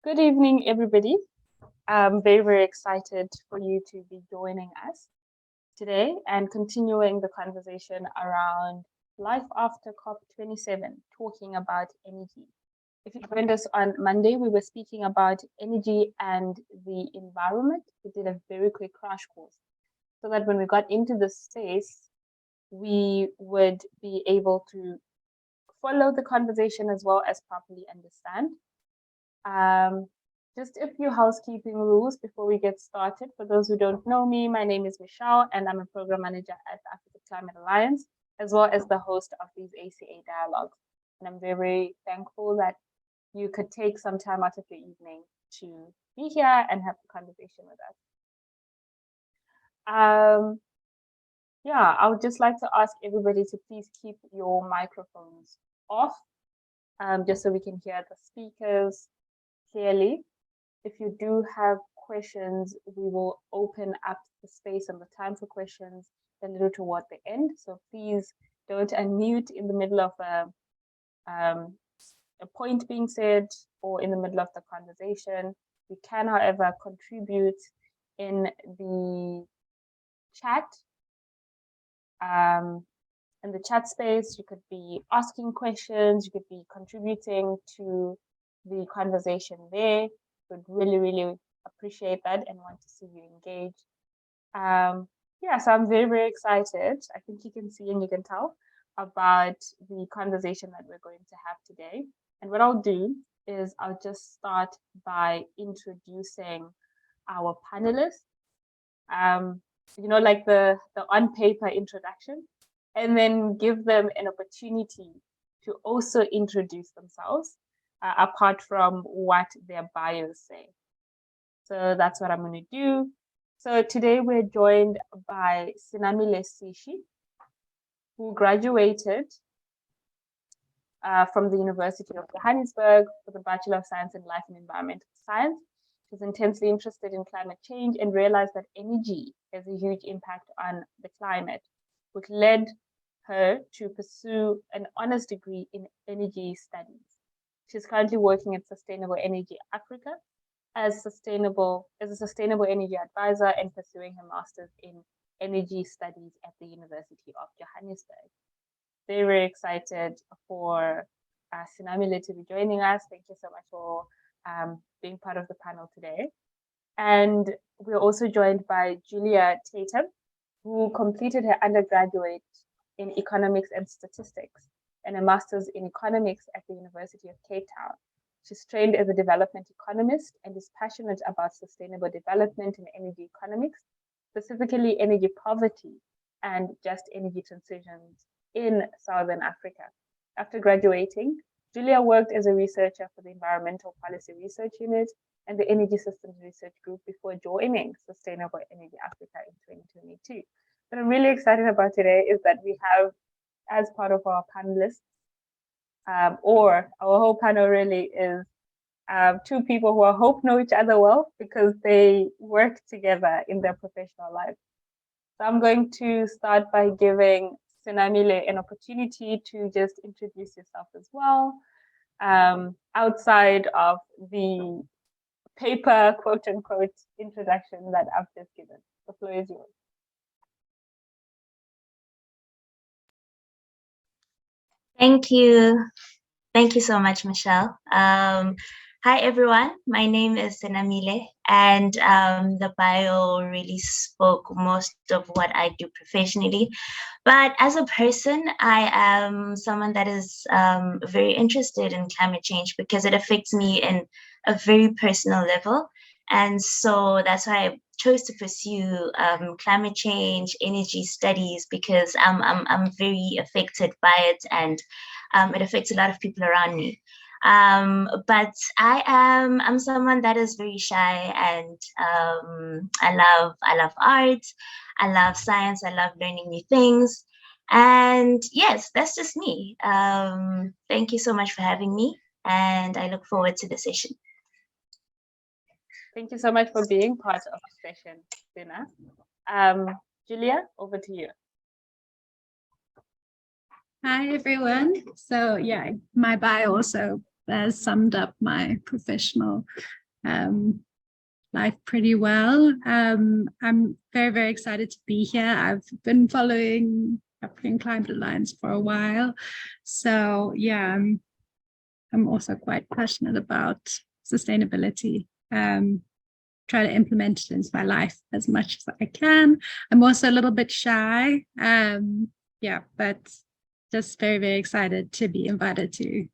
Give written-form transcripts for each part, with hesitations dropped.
Good evening, everybody. I'm very, very excited for you to be joining us today and continuing the conversation around life after COP27, talking about energy. If you joined us on Monday, we were speaking about energy and the environment. We did a very quick crash course so that when we got into the space, we would be able to follow the conversation as well as properly understand. Just a few housekeeping rules before we get started. For those who don't know me, my name is Michelle, and I'm a program manager at the Africa Climate Alliance, as well as the host of these ACA dialogues. And I'm very, very thankful that you could take some time out of your evening to be here and have the conversation with us. Yeah, I would just like to ask everybody to please keep your microphones off, just so we can hear the speakers clearly. If you do have questions, we will open up the space and the time for questions a little toward the end. So please don't unmute in the middle of a point being said or in the middle of the conversation. You can, however, contribute in the chat. In the chat space, you could be asking questions, you could be contributing to the conversation there. Would really, really appreciate that and want to see you engage. Yeah, so I'm very, very excited. I think you can see and you can tell about the conversation that we're going to have today. And what I'll do is I'll just start by introducing our panelists. Like the on paper introduction, and then give them an opportunity to also introduce themselves, apart from what their bios say. So that's what I'm going to do. So today we're joined by Senamile Sishi, who graduated from the University of Johannesburg with a Bachelor of Science in Life and Environmental Science. She was intensely interested in climate change and realized that energy has a huge impact on the climate, which led her to pursue an honors degree in energy studies. She's currently working at Sustainable Energy Africa as a sustainable energy advisor and pursuing her master's in energy studies at the University of Johannesburg. Very, very excited for Senamile to be joining us. Thank you so much for being part of the panel today. And we're also joined by Julia Tatham, who completed her undergraduate in economics and statistics and a master's in economics at the University of Cape Town. She's trained as a development economist and is passionate about sustainable development and energy economics, specifically energy poverty and just energy transitions in Southern Africa. After graduating, Julia worked as a researcher for the Environmental Policy Research Unit and the Energy Systems Research Group before joining Sustainable Energy Africa in 2022. What I'm really excited about today is that we have, as part of our panelists, or our whole panel really is two people who I hope know each other well because they work together in their professional life. So I'm going to start by giving Senamile an opportunity to just introduce yourself as well, outside of the paper quote unquote introduction that I've just given. The floor is yours. Thank you. Thank you so much, Michelle. Hi, everyone. My name is Senamile, and the bio really spoke most of what I do professionally. But as a person, I am someone that is very interested in climate change because it affects me in a very personal level. And so that's why I chose to pursue climate change, energy studies, because I'm very affected by it, and it affects a lot of people around me. But I'm someone that is very shy, and I love art, I love science, I love learning new things. And yes, that's just me. Thank you so much for having me, and I look forward to the session. Thank you so much for being part of the session, Sina. Julia, over to you. Hi, everyone. So yeah, my bio also summed up my professional life pretty well. I'm very, very excited to be here. I've been following African Climate Alliance for a while. So yeah, I'm also quite passionate about sustainability. Try to implement it into my life as much as I can. I'm also a little bit shy. Yeah, but just very, very excited to be invited to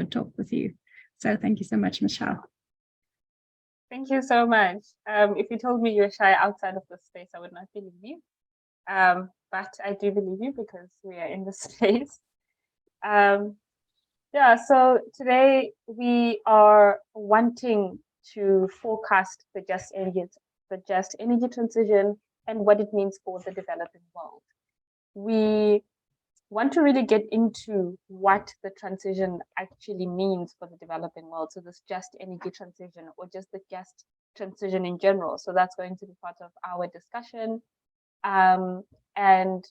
talk with you. So thank you so much, Michelle. Thank you so much. If you told me you were shy outside of this space, I would not believe you. But I do believe you because we are in this space. Yeah, so today we are wanting to forecast the just energy transition and what it means for the developing world. We want to really get into what the transition actually means for the developing world. So this just energy transition or just the just transition in general. So that's going to be part of our discussion. And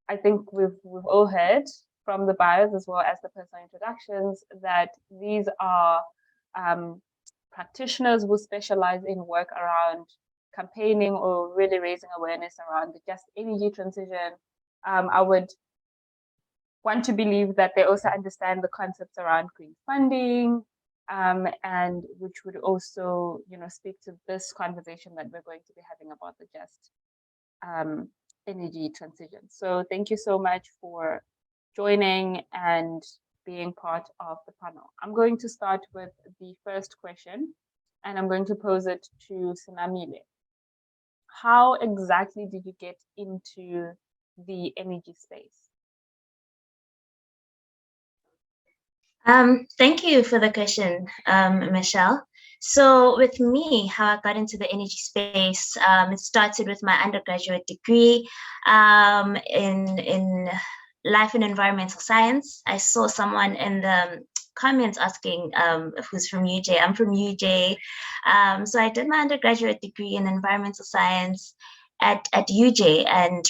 I think we've all heard from the bios as well as the personal introductions that these are practitioners who specialize in work around campaigning or really raising awareness around the just energy transition. I would want to believe that they also understand the concepts around green funding, and which would also, speak to this conversation that we're going to be having about the just energy transition. So thank you so much for joining and being part of the panel. I'm going to start with the first question, and I'm going to pose it to Senamile. How exactly did you get into the energy space? Thank you for the question, Michelle. So with me, how I got into the energy space, it started with my undergraduate degree in life and environmental science. I saw someone in the comments asking who's from UJ. I'm from UJ. So I did my undergraduate degree in environmental science at UJ, and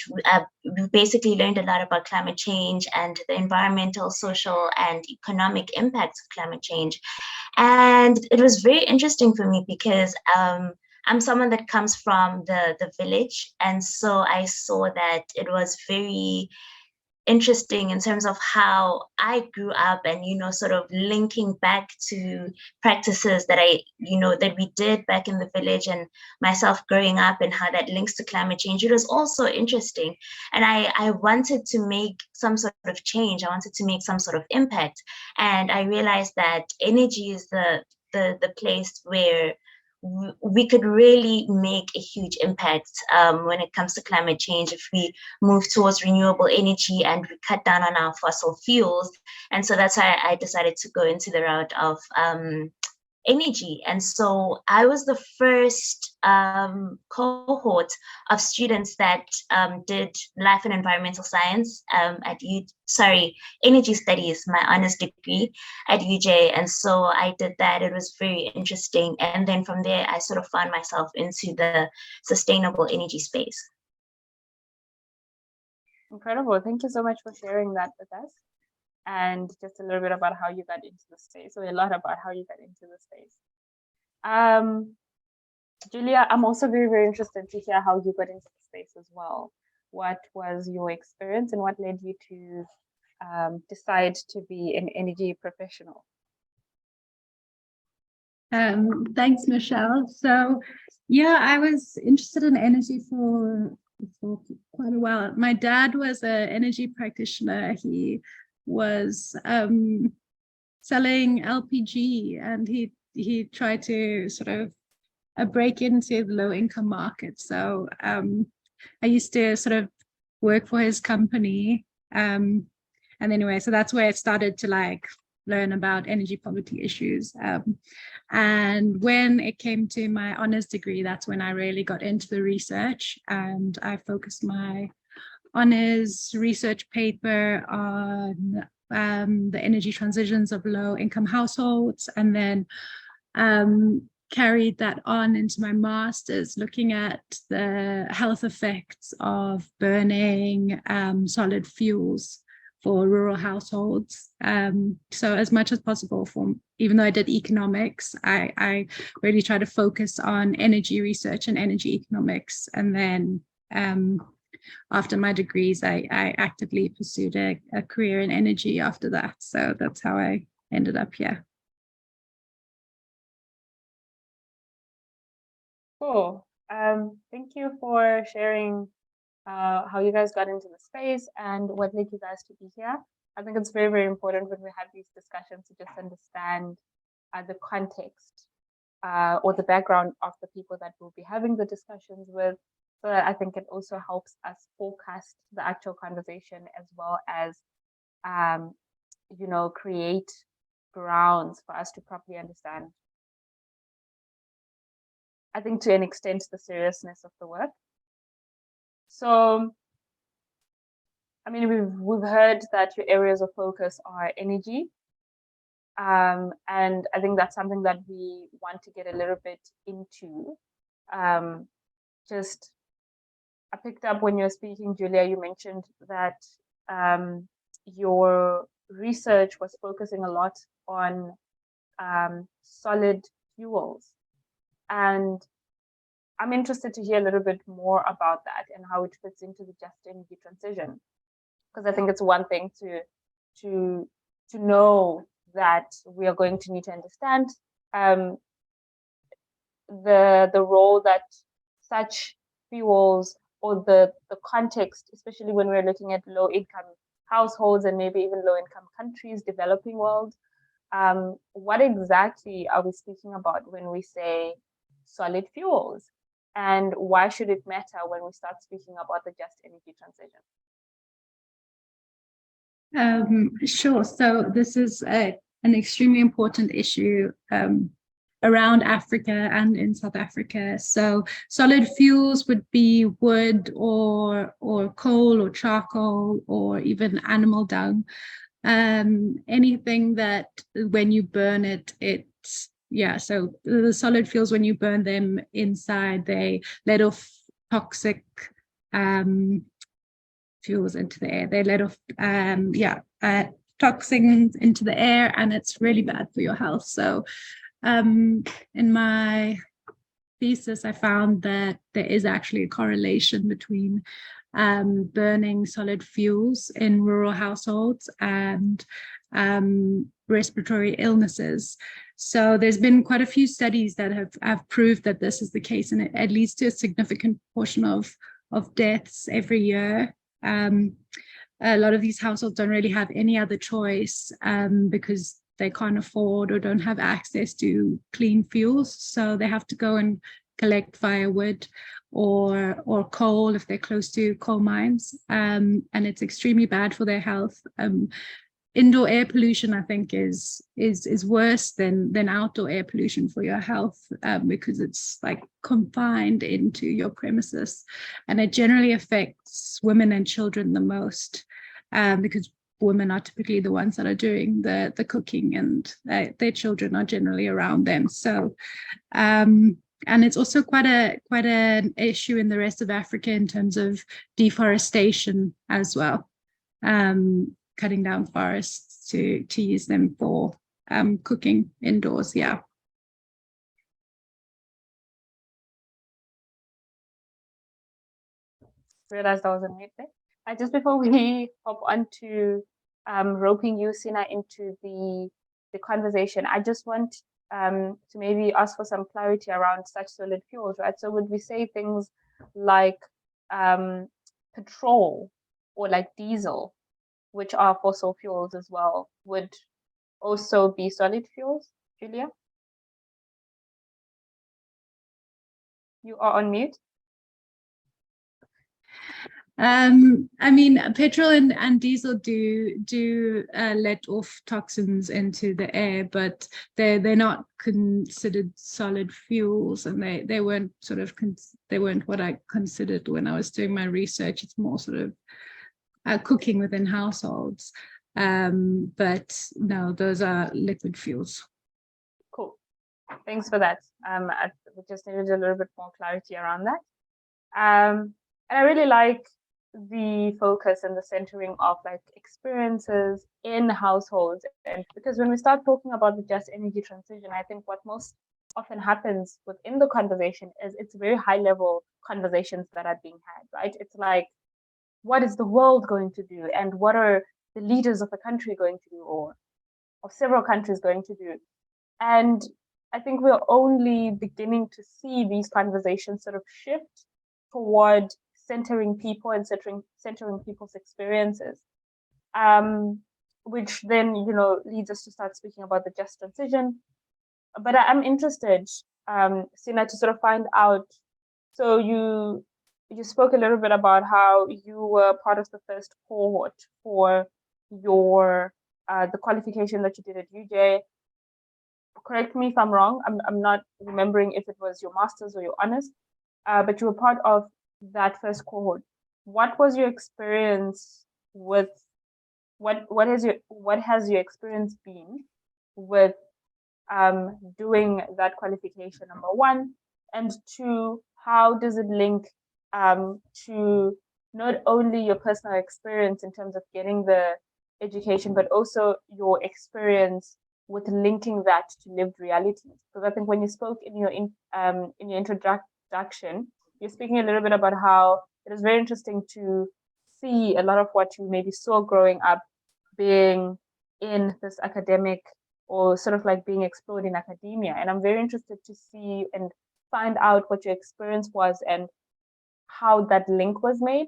we basically learned a lot about climate change and the environmental, social, and economic impacts of climate change. And it was very interesting for me because I'm someone that comes from the village, and so I saw that it was very interesting in terms of how I grew up and, sort of linking back to practices that that we did back in the village and myself growing up and how that links to climate change. It was also interesting. And I wanted to make some sort of change. I wanted to make some sort of impact. And I realized that energy is the place where we could really make a huge impact when it comes to climate change if we move towards renewable energy and we cut down on our fossil fuels. And so that's why I decided to go into the route of energy. And so I was the first cohort of students that did life and environmental science energy studies, my honors degree at UJ. And so I did that. It was very interesting. And then from there, I sort of found myself into the sustainable energy space. Incredible. Thank you so much for sharing that with us. And just a little bit about how you got into the space, or a lot about how you got into the space. Julia, I'm also very, very interested to hear how you got into the space as well. What was your experience and what led you to decide to be an energy professional? Thanks, Michelle. So yeah, I was interested in energy for quite a while. My dad was an energy practitioner. He was selling LPG, and he tried to sort of break into the low-income market. So I used to sort of work for his company, and anyway, so that's where it started to learn about energy poverty issues. And when it came to my honors degree, that's when I really got into the research, and I focused my honors research paper on the energy transitions of low-income households, and then carried that on into my master's, looking at the health effects of burning solid fuels for rural households. So as much as possible, even though I did economics, I really try to focus on energy research and energy economics. And then after my degrees, I actively pursued a career in energy after that. So that's how I ended up here. Cool. Thank you for sharing how you guys got into the space and what led you guys to be here. I think it's very, very important when we have these discussions to just understand the context or the background of the people that we'll be having the discussions with. So that I think it also helps us forecast the actual conversation as well as, create grounds for us to properly understand, I think, to an extent, the seriousness of the work. So, I mean, we've heard that your areas of focus are energy. And I think that's something that we want to get a little bit into. I picked up when you were speaking, Julia, you mentioned that your research was focusing a lot on solid fuels. And I'm interested to hear a little bit more about that and how it fits into the just energy transition. Because I think it's one thing to know that we are going to need to understand the role that such fuels or the context, especially when we're looking at low income households and maybe even low income countries, developing world. What exactly are we speaking about when we say solid fuels? And why should it matter when we start speaking about the just energy transition? Sure. So this is an extremely important issue around Africa and in South Africa. So solid fuels would be wood or coal or charcoal or even animal dung. Anything that when you burn it, so the solid fuels, when you burn them inside, they let off toxic fuels into the air. They let off toxins into the air, and it's really bad for your health. So in my thesis, I found that there is actually a correlation between burning solid fuels in rural households and respiratory illnesses. So there's been quite a few studies that have proved that this is the case, and it leads to a significant portion of deaths every year. A lot of these households don't really have any other choice because they can't afford or don't have access to clean fuels. So they have to go and collect firewood or coal if they're close to coal mines. And it's extremely bad for their health. Indoor air pollution, I think, is worse than outdoor air pollution for your health because it's like confined into your premises, and it generally affects women and children the most because women are typically the ones that are doing the cooking, and their children are generally around them. So, and it's also quite an issue in the rest of Africa in terms of deforestation as well. Cutting down forests to use them for cooking indoors. Yeah. Realized I was on mute there. Just before we hop on to roping you, Sina, into the conversation, I just want to maybe ask for some clarity around such solid fuels, right? So would we say things like petrol or like diesel, which are fossil fuels as well, would also be solid fuels? Julia? You are on mute. I mean, petrol and diesel do let off toxins into the air, but they're not considered solid fuels, and they weren't they weren't what I considered when I was doing my research. It's more sort of cooking within households, but no, those are liquid fuels. Cool, thanks for that. We just needed a little bit more clarity around that. And I really like the focus and the centering of like experiences in households. And because when we start talking about the just energy transition, I think what most often happens within the conversation is it's very high level conversations that are being had, right? It's like, what is the world going to do? And what are the leaders of the country going to do, or of several countries going to do? And I think we're only beginning to see these conversations sort of shift toward centering people and centering people's experiences, which then, you know, leads us to start speaking about the just transition. But I'm interested, Sina, to sort of find out. So you spoke a little bit about how you were part of the first cohort for your the qualification that you did at UJ. Correct me if I'm wrong. I'm not remembering if it was your master's or your honors, but you were part of that first cohort. What was your experience with what has your experience been with doing that qualification, number one, and two, how does it link to not only your personal experience in terms of getting the education, but also your experience with linking that to lived realities? Because I think when you spoke in your introduction, you're speaking a little bit about how it is very interesting to see a lot of what you maybe saw growing up being in this academic, or sort of like being explored in academia. And I'm very interested to see and find out what your experience was and how that link was made.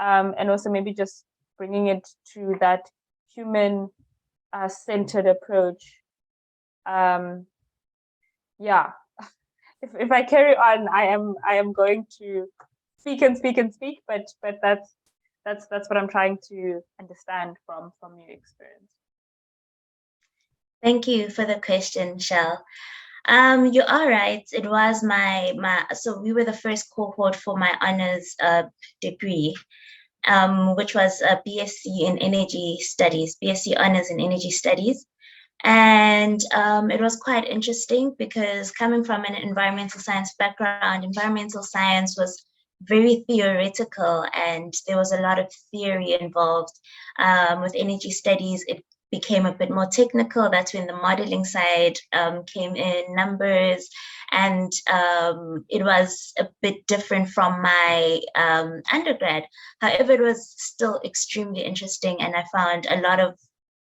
And also maybe just bringing it to that human centered approach. Yeah, if I carry on, I am going to speak and speak and speak, but that's what I'm trying to understand from your experience. Thank you for the question, Shell. You are right. It was so we were the first cohort for my honors degree, which was a BSc in Energy Studies, BSc honors in Energy Studies. And it was quite interesting because coming from an environmental science background, environmental science was very theoretical and there was a lot of theory involved. With energy studies, it became a bit more technical. That's when the modeling side came in, numbers, and it was a bit different from my undergrad. However, it was still extremely interesting and I found a lot of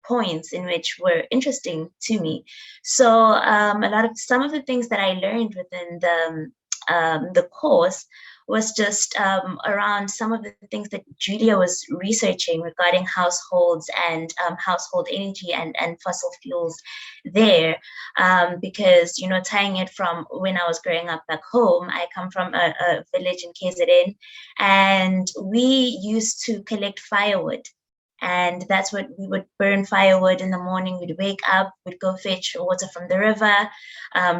points in which were interesting to me. So some of the things that I learned within the course was just around some of the things that Julia was researching regarding households and household energy and fossil fuels there. Because, you know, tying it from when I was growing up back home, I come from a village in KZN, and we used to collect firewood. And that's what we would burn firewood in the morning. We'd wake up, we'd go fetch water from the river,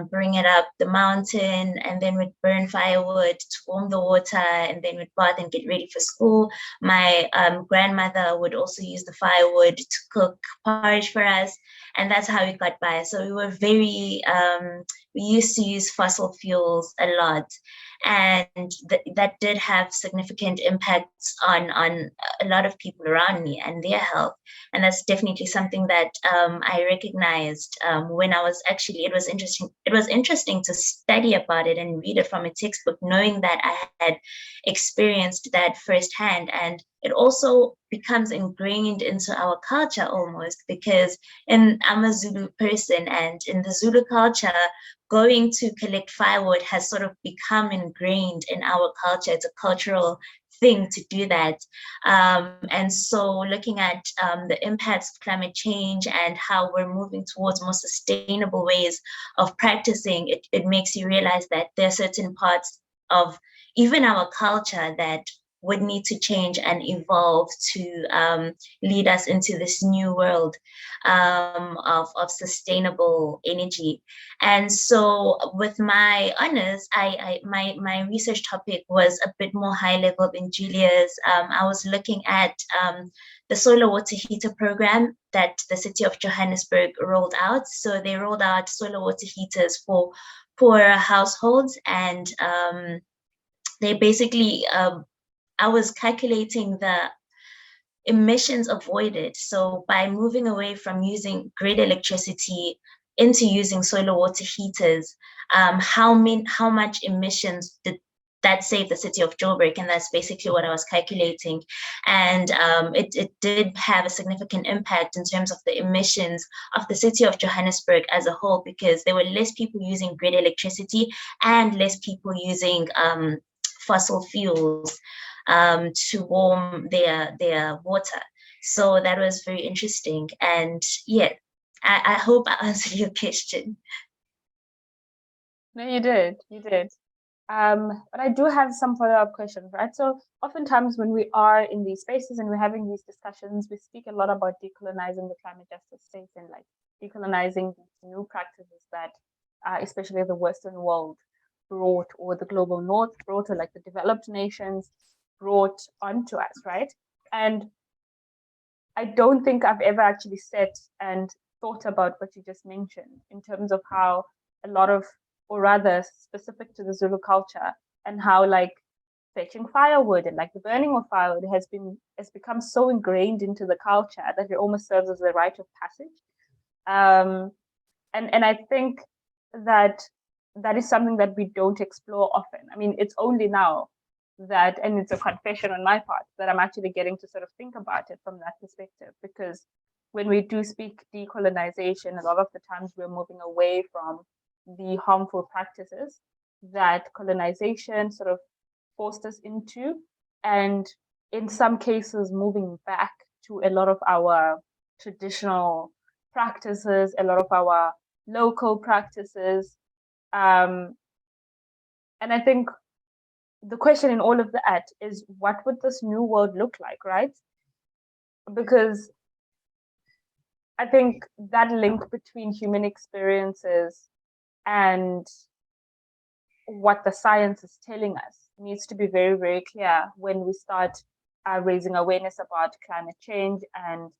bring it up the mountain, and then we'd burn firewood to warm the water, and then we'd bath and get ready for school. My grandmother would also use the firewood to cook porridge for us, and that's how we got by. So we were we used to use fossil fuels a lot. And that did have significant impacts on a lot of people around me and their health. And that's definitely something that I recognized when I was actually, it was interesting to study about it and read it from a textbook, knowing that I had experienced that firsthand. And it also becomes ingrained into our culture almost, because I'm a Zulu person, and in the Zulu culture, going to collect firewood has sort of become ingrained in our culture. It's a cultural thing to do that. And so looking at the impacts of climate change and how we're moving towards more sustainable ways of practicing, it makes you realize that there are certain parts of even our culture that would need to change and evolve to lead us into this new world of sustainable energy. And so with my honors, my research topic was a bit more high level than Julia's. I was looking at the solar water heater program that the city of Johannesburg rolled out. So they rolled out solar water heaters for poor households, and they basically I was calculating the emissions avoided. So by moving away from using grid electricity into using solar water heaters, how much emissions did that save the city of Joburg? And that's basically what I was calculating. And it did have a significant impact in terms of the emissions of the city of Johannesburg as a whole, because there were less people using grid electricity and less people using fossil fuels to warm their water. So that was very interesting. And yeah, I hope I answered your question. No, you did. You did. But I do have some follow-up questions, right? So oftentimes when we are in these spaces and we're having these discussions, we speak a lot about decolonizing the climate justice space and like decolonizing new practices that especially the Western world brought, or the global North brought, or like the developed nations brought onto us, right? And I don't think I've ever actually sat and thought about what you just mentioned in terms of how a lot of, or rather specific to the Zulu culture, and how like fetching firewood and like the burning of firewood has become so ingrained into the culture that it almost serves as a rite of passage. And I think that that is something that we don't explore often. I mean, it's only now that, and it's a confession on my part, that I'm actually getting to sort of think about it from that perspective, because when we do speak decolonization, a lot of the times we're moving away from the harmful practices that colonization sort of forced us into, and in some cases moving back to a lot of our traditional practices, a lot of our local practices. And I think the question in all of that is, what would this new world look like, right? Because I think that link between human experiences and what the science is telling us needs to be very, very clear when we start raising awareness about climate change and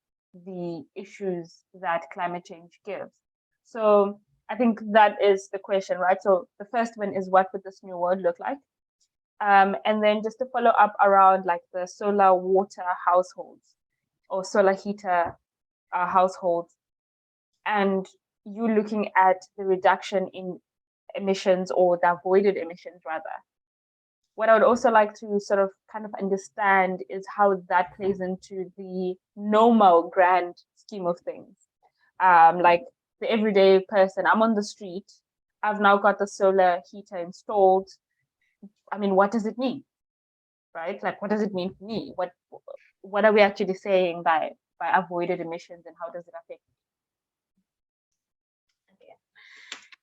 the issues that climate change gives. So I think that is the question, right? So the first one is, what would this new world look like? And then just to follow up around like the solar water households or solar heater households, and you looking at the reduction in emissions, or the avoided emissions rather. What I would also like to sort of kind of understand is how that plays into the normal grand scheme of things. Like the everyday person, I'm on the street, I've now got the solar heater installed. I mean, what does it mean, right? Like, what does it mean for me? What are we actually saying by avoided emissions, and how does it affect me?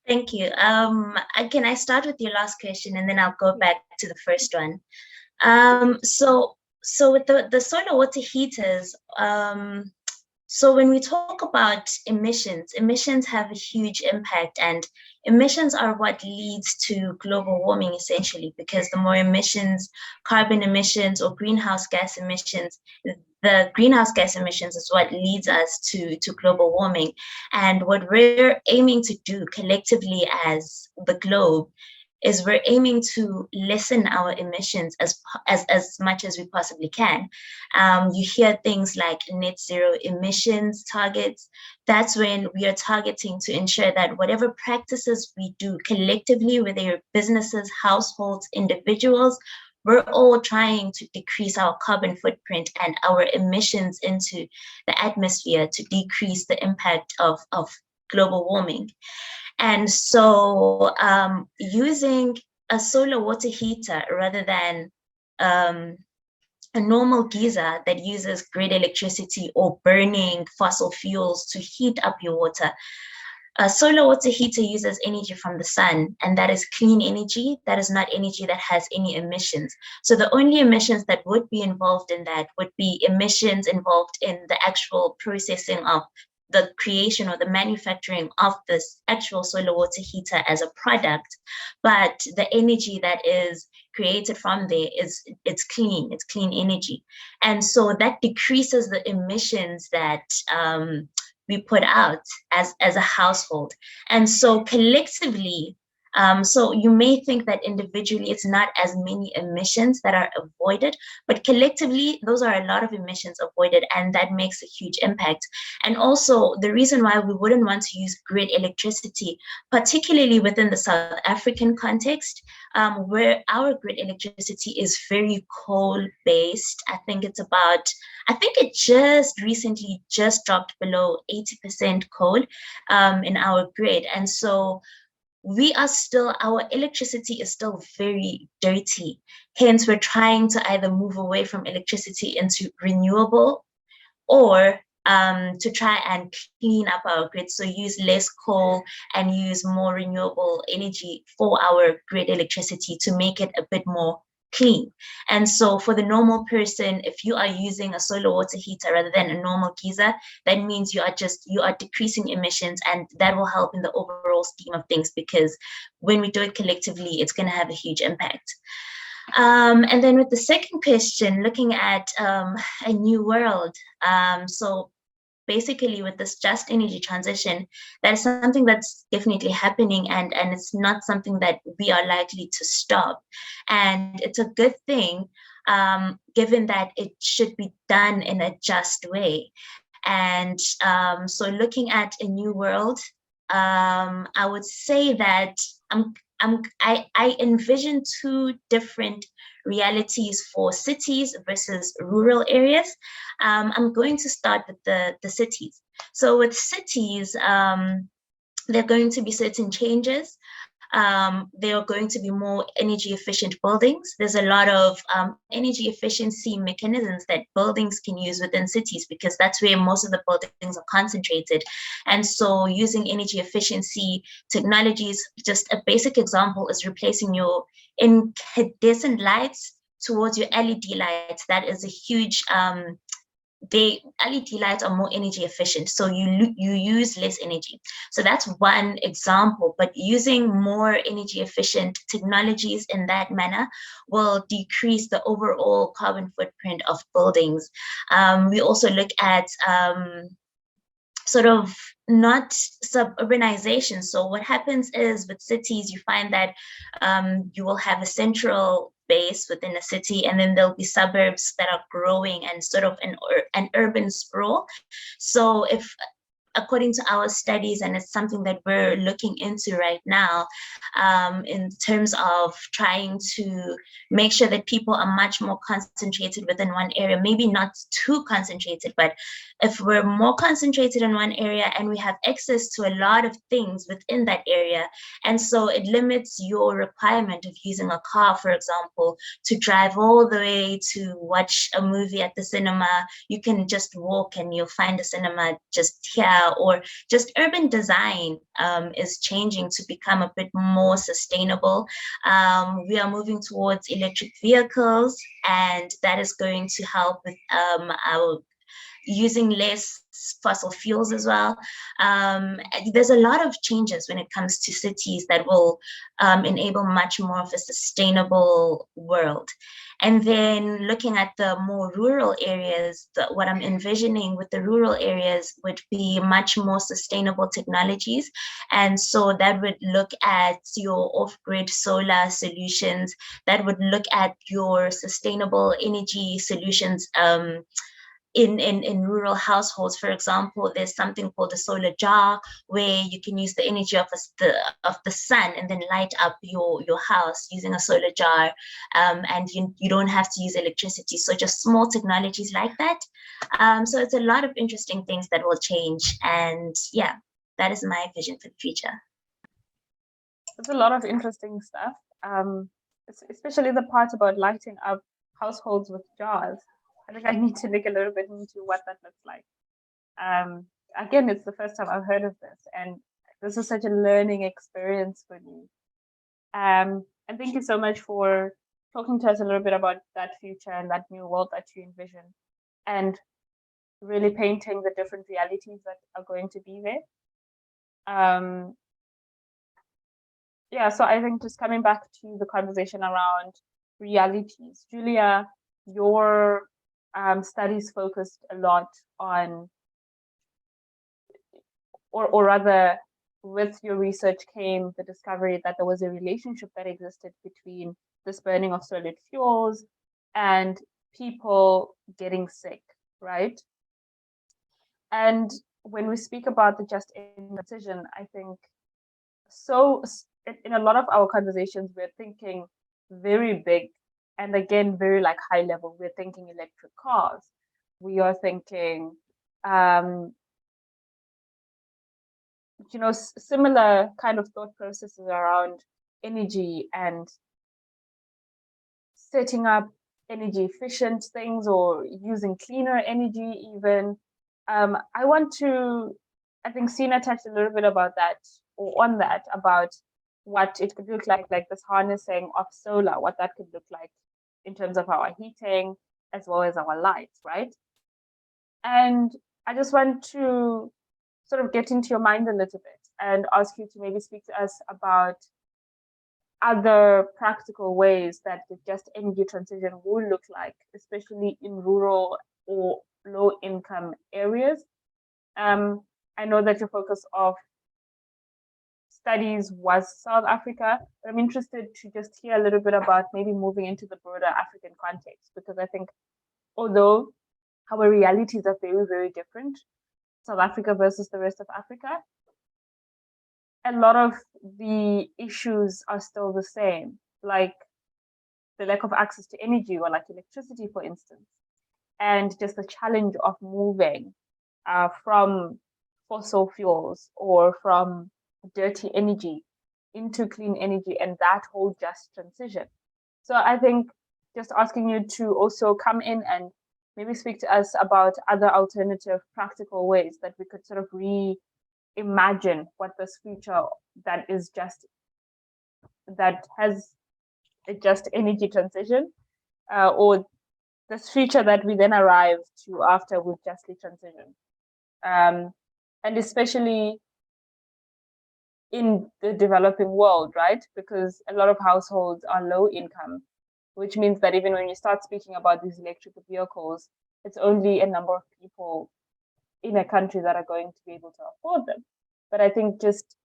Thank you. Can I start with your last question, and then I'll go back to the first one? So with the solar water heaters, so when we talk about emissions have a huge impact, and emissions are what leads to global warming essentially, because the more emissions, carbon emissions or greenhouse gas emissions, the greenhouse gas emissions is what leads us to global warming. And what we're aiming to do collectively as the globe is we're aiming to lessen our emissions as much as we possibly can. You hear things like net zero emissions targets. That's when we are targeting to ensure that whatever practices we do collectively, whether you're businesses, households, individuals, we're all trying to decrease our carbon footprint and our emissions into the atmosphere to decrease the impact of global warming. And so using a solar water heater rather than a normal geyser that uses grid electricity or burning fossil fuels to heat up your water, a solar water heater uses energy from the sun, and that is clean energy. That is not energy that has any emissions. So the only emissions that would be involved in that would be emissions involved in the actual processing of the creation or the manufacturing of this actual solar water heater as a product. But the energy that is created from there it's clean energy. And so that decreases the emissions that we put out as a household. And so collectively, So you may think that individually it's not as many emissions that are avoided, but collectively those are a lot of emissions avoided, and that makes a huge impact. And also the reason why we wouldn't want to use grid electricity, particularly within the South African context, where our grid electricity is very coal-based. I think it just recently just dropped below 80% coal in our grid. And so our electricity is still very dirty. Hence, we're trying to either move away from electricity into renewable, or to try and clean up our grid. So use less coal and use more renewable energy for our grid electricity to make it a bit more clean. And so for the normal person, if you are using a solar water heater rather than a normal geyser, that means you are decreasing emissions, and that will help in the overall scheme of things, because when we do it collectively, it's going to have a huge impact. And then with the second question, looking at a new world. So basically with this just energy transition, that is something that's definitely happening, and it's not something that we are likely to stop. And it's a good thing, given that it should be done in a just way. And so looking at a new world, I would say that I envision two different realities for cities versus rural areas. I'm going to start with the cities. So with cities, there are going to be certain changes. There are going to be more energy efficient buildings. There's a lot of energy efficiency mechanisms that buildings can use within cities, because that's where most of the buildings are concentrated. And so using energy efficiency technologies, just a basic example is replacing your incandescent lights towards your LED lights. That is a huge LED lights are more energy efficient, so you use less energy. So that's one example, but using more energy efficient technologies in that manner will decrease the overall carbon footprint of buildings. We also look at sort of not suburbanization. So what happens is with cities, you find that you will have a central base within a city, and then there'll be suburbs that are growing and sort of an urban sprawl. So if, according to our studies, and it's something that we're looking into right now, in terms of trying to make sure that people are much more concentrated within one area, maybe not too concentrated, but if we're more concentrated in one area and we have access to a lot of things within that area, and so it limits your requirement of using a car, for example, to drive all the way to watch a movie at the cinema. You can just walk and you'll find a cinema just here. Or just urban design is changing to become a bit more sustainable. We are moving towards electric vehicles, and that is going to help with our using less fossil fuels as well. There's a lot of changes when it comes to cities that will enable much more of a sustainable world. And then looking at the more rural areas, what I'm envisioning with the rural areas would be much more sustainable technologies. And so that would look at your off-grid solar solutions, that would look at your sustainable energy solutions in rural households. For example, there's something called a solar jar, where you can use the energy of the sun and then light up your house using a solar jar, and you don't have to use electricity. So just small technologies like that. So it's a lot of interesting things that will change, and yeah, that is my vision for the future. There's a lot of interesting stuff, especially the part about lighting up households with jars. I think I need to look a little bit into what that looks like. Again, it's the first time I've heard of this, and this is such a learning experience for me. And thank you so much for talking to us a little bit about that future and that new world that you envision, and really painting the different realities that are going to be there. Yeah, so I think just coming back to the conversation around realities, Julia, your studies focused a lot on, or rather, with your research came the discovery that there was a relationship that existed between this burning of solid fuels and people getting sick, right? And when we speak about the just energy transition, I think so in a lot of our conversations, we're thinking very big and again, very like high level. We're thinking electric cars. We are thinking, similar kind of thought processes around energy and setting up energy efficient things or using cleaner energy even. I think Sina touched a little bit about that or on that about what it could look like this harnessing of solar, what that could look like in terms of our heating as well as our lights, right? And I just want to sort of get into your mind a little bit and ask you to maybe speak to us about other practical ways that the just energy transition will look like, especially in rural or low income areas. I know that your focus of studies was South Africa, but I'm interested to just hear a little bit about maybe moving into the broader African context, because I think although our realities are very, very different, South Africa versus the rest of Africa, a lot of the issues are still the same, like the lack of access to energy or like electricity, for instance, and just the challenge of moving from fossil fuels or from dirty energy into clean energy and that whole just transition. So I think just asking you to also come in and maybe speak to us about other alternative practical ways that we could sort of reimagine what this future that has a just energy transition, or this future that we then arrive to after we've justly transitioned. And especially in the developing world, right? Because a lot of households are low income, which means that even when you start speaking about these electric vehicles, it's only a number of people in a country that are going to be able to afford them. But I think just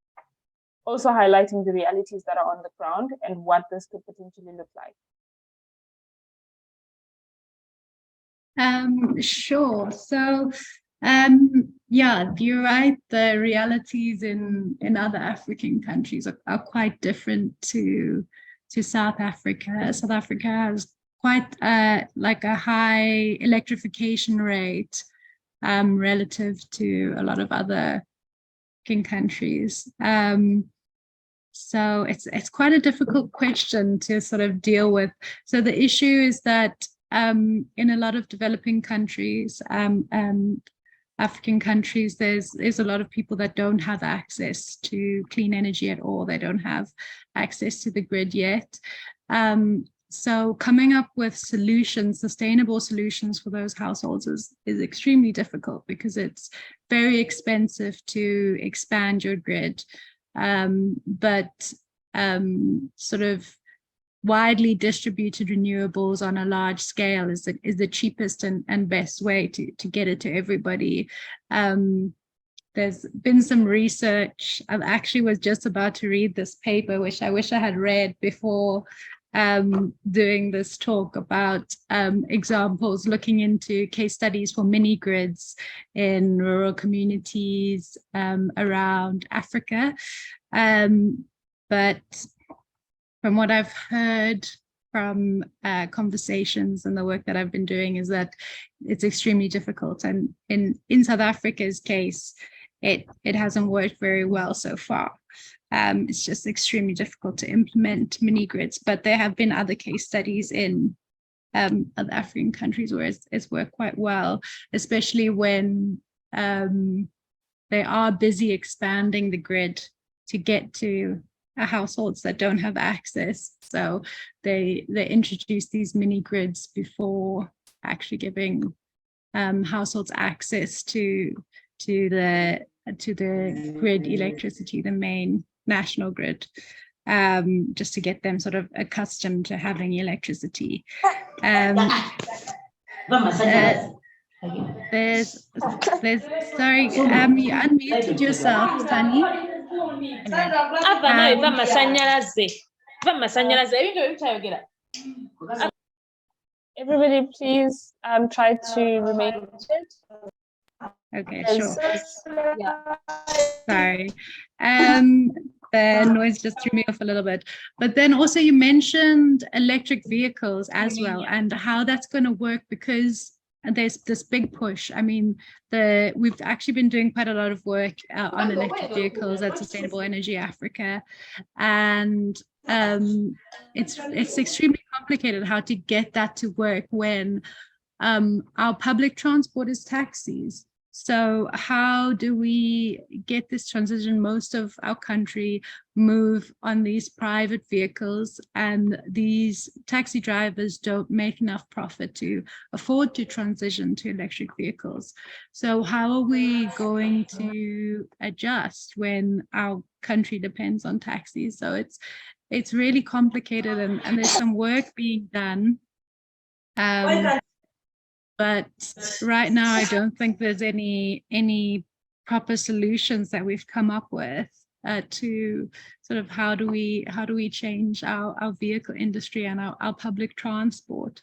also highlighting the realities that are on the ground and what this could potentially look like. Sure. So, yeah, you're right. The realities in other African countries are quite different to South Africa. South Africa has quite like a high electrification rate relative to a lot of other African countries. So it's quite a difficult question to sort of deal with. So the issue is that in a lot of developing countries, African countries, there's a lot of people that don't have access to clean energy at all. They don't have access to the grid yet. So coming up with solutions, sustainable solutions for those households is extremely difficult because it's very expensive to expand your grid. But sort of widely distributed renewables on a large scale is the cheapest and best way to get it to everybody. There's been some research. I actually was just about to read this paper, which I wish I had read before doing this talk, about examples looking into case studies for mini grids in rural communities around Africa. But from what I've heard from conversations and the work that I've been doing is that it's extremely difficult. And in South Africa's case, it hasn't worked very well so far. It's just extremely difficult to implement mini grids, but there have been other case studies in other African countries where it's worked quite well, especially when they are busy expanding the grid to get to households that don't have access. So they introduce these mini grids before actually giving households access to the grid electricity, the main national grid, just to get them sort of accustomed to having electricity. There's sorry, you unmuted yourself, Sunny. Everybody, please try to remain muted. Okay, As- sure. Yeah. Sorry. The noise just threw me off a little bit. But then also you mentioned electric vehicles as well, and how that's going to work, because there's this big push. I mean, we've actually been doing quite a lot of work on electric vehicles at Sustainable Energy Africa, and it's extremely complicated how to get that to work when our public transport is taxis. So how do we get this transition? Most of our country move on these private vehicles, and these taxi drivers don't make enough profit to afford to transition to electric vehicles. So how are we going to adjust when our country depends on taxis? So it's really complicated, and there's some work being done. But right now, I don't think there's any proper solutions that we've come up with to sort of how do we change our vehicle industry and our public transport.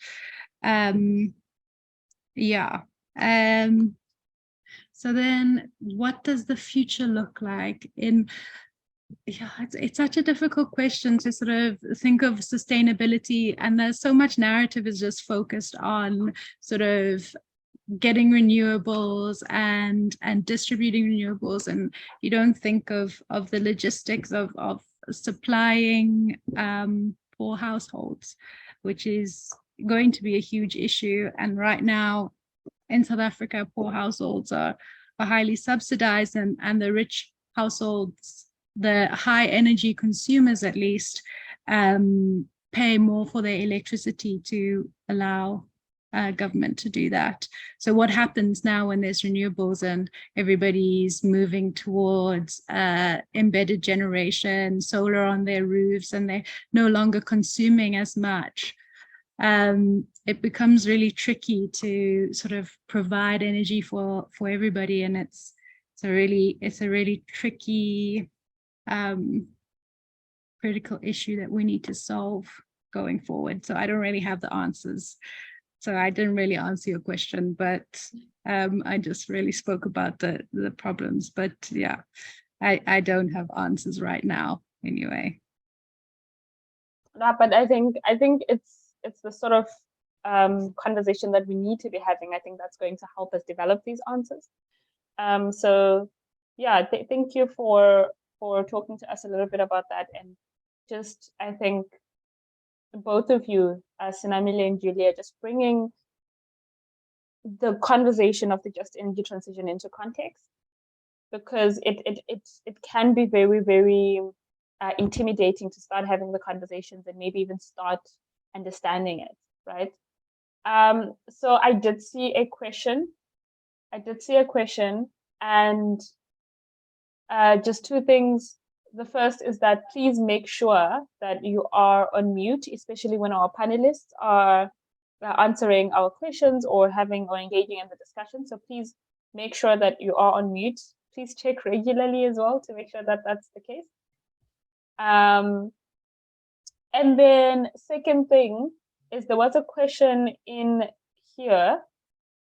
Yeah. So then what does the future look like in? Yeah, it's such a difficult question to sort of think of sustainability, and there's so much narrative is just focused on sort of getting renewables and distributing renewables, and you don't think of the logistics of supplying poor households, which is going to be a huge issue. And right now in South Africa, poor households are highly subsidized, and the rich households, the high energy consumers at least, pay more for their electricity to allow government to do that. So what happens now when there's renewables and everybody's moving towards embedded generation, solar on their roofs, and they're no longer consuming as much? It becomes really tricky to sort of provide energy for everybody, and it's a really tricky critical issue that we need to solve going forward. So I don't really have the answers. So I didn't really answer your question, but I just really spoke about the problems. But yeah, I don't have answers right now anyway. No, but I think it's the sort of conversation that we need to be having. I think that's going to help us develop these answers. So yeah, thank you for talking to us a little bit about that. And just, I think both of you, Senamile and Julia, just bringing the conversation of the just energy transition into context, because it can be very, very intimidating to start having the conversations and maybe even start understanding it, right? So I did see a question, and just two things. The first is that please make sure that you are on mute, especially when our panelists are answering our questions or engaging in the discussion. So please make sure that you are on mute. Please check regularly as well to make sure that that's the case. And then second thing is, there was a question in here,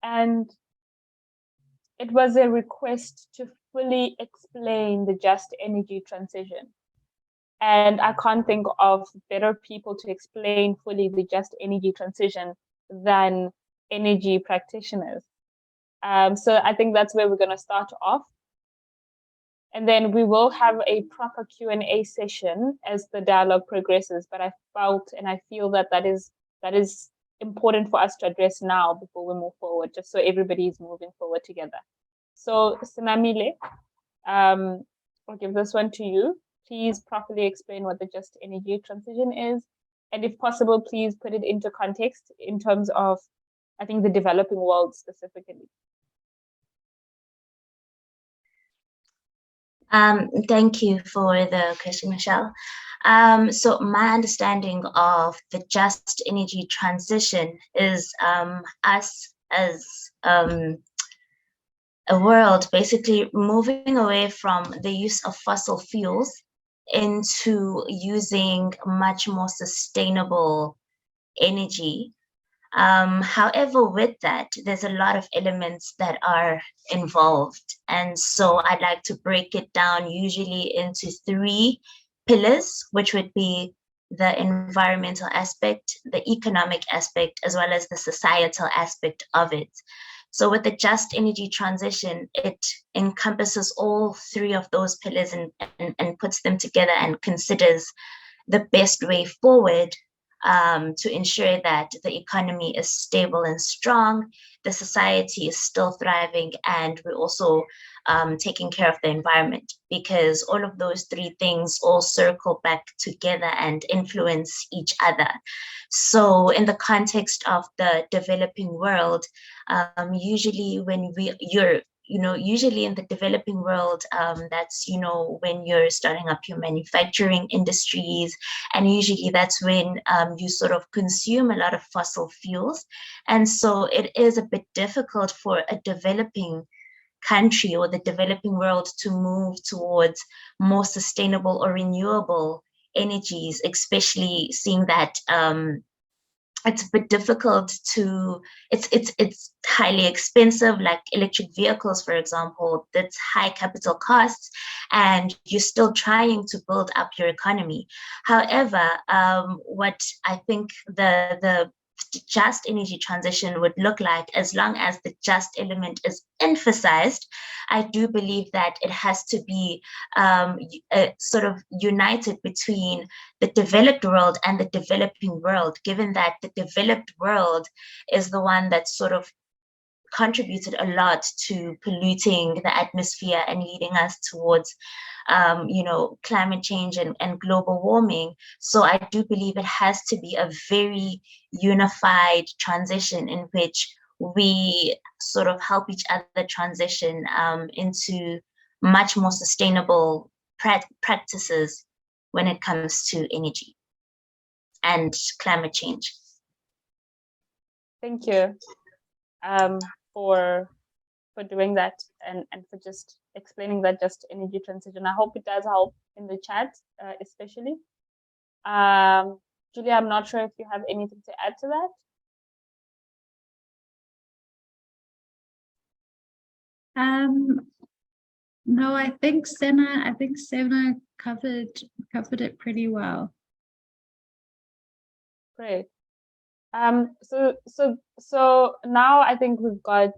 and it was a request to fully explain the just energy transition. And I can't think of better people to explain fully the just energy transition than energy practitioners. So I think that's where we're going to start off. And then we will have a proper Q&A session as the dialogue progresses. But I felt and I feel that is important for us to address now before we move forward, just so everybody is moving forward together. So Senamile, I'll give this one to you. Please properly explain what the just energy transition is. And if possible, please put it into context in terms of, I think, the developing world specifically. Thank you for the question, Michelle. So my understanding of the just energy transition is us as a world basically moving away from the use of fossil fuels into using much more sustainable energy. However, with that, there's a lot of elements that are involved. And so I'd like to break it down usually into three pillars, which would be the environmental aspect, the economic aspect, as well as the societal aspect of it. So with the just energy transition, it encompasses all three of those pillars and puts them together and considers the best way forward to ensure that the economy is stable and strong, the society is still thriving, and we're also taking care of the environment, because all of those three things all circle back together and influence each other. So in the context of the developing world, usually when usually in the developing world, that's, when you're starting up your manufacturing industries, and usually that's when you sort of consume a lot of fossil fuels. And so it is a bit difficult for a developing country or the developing world to move towards more sustainable or renewable energies, especially seeing that it's a bit difficult to, it's highly expensive, like electric vehicles, for example, that's high capital costs, and you're still trying to build up your economy. However, what I think the just energy transition would look like, as long as the just element is emphasized, I do believe that it has to be sort of united between the developed world and the developing world, given that the developed world is the one that sort of contributed a lot to polluting the atmosphere and leading us towards climate change and global warming. So I do believe it has to be a very unified transition in which we sort of help each other transition into much more sustainable practices when it comes to energy and climate change. Thank you for doing that and for just explaining that just energy transition. I hope it does help in the chat, especially. Julia, I'm not sure if you have anything to add to that. No, I think Sena covered it pretty well. Great. So now I think we've got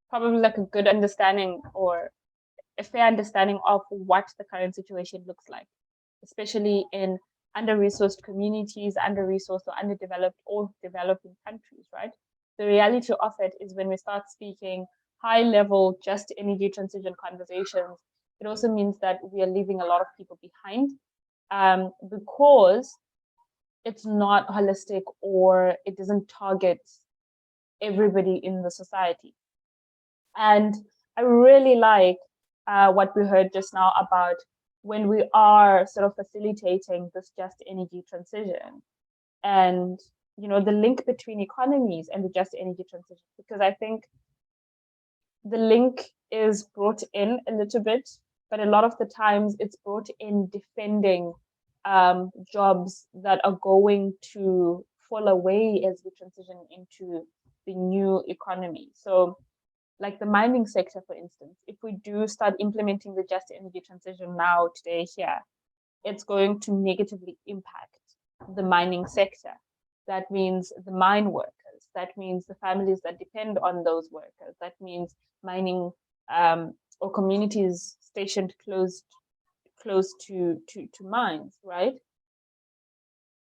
probably like a good understanding or a fair understanding of what the current situation looks like, especially in under-resourced communities, under-resourced or underdeveloped or developing countries, right? The reality of it is when we start speaking high-level just energy transition conversations, it also means that we are leaving a lot of people behind because it's not holistic or it doesn't target everybody in the society. And I really like what we heard just now about when we are sort of facilitating this just energy transition and the link between economies and the just energy transition, because I think the link is brought in a little bit, but a lot of the times it's brought in defending jobs that are going to fall away as we transition into the new economy. So like the mining sector, for instance, if we do start implementing the just energy transition now, today, here, it's going to negatively impact the mining sector. That means the mine workers. That means the families that depend on those workers. That means mining or communities stationed close to mines, right?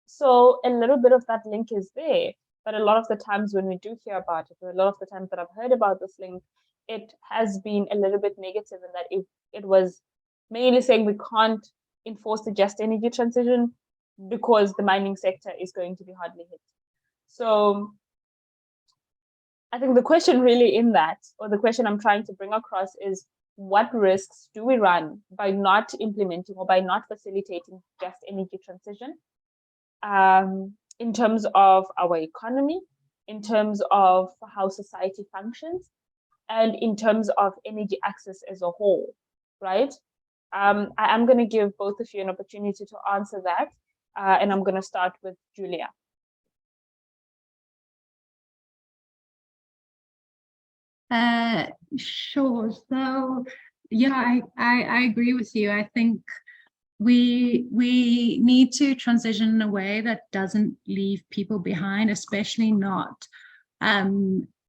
So a little bit of that link is there, but a lot of the times when we do hear about it, or a lot of the times that I've heard about this link, it has been a little bit negative in that it was mainly saying we can't enforce the just energy transition because the mining sector is going to be hardly hit. So I think the question really in that, or the question I'm trying to bring across, is what risks do we run by not implementing or by not facilitating just energy transition in terms of our economy, in terms of how society functions, and in terms of energy access as a whole, right? I am going to give both of you an opportunity to answer that, and I'm going to start with Julia. Sure. So yeah, I agree with you. I think we need to transition in a way that doesn't leave people behind, especially not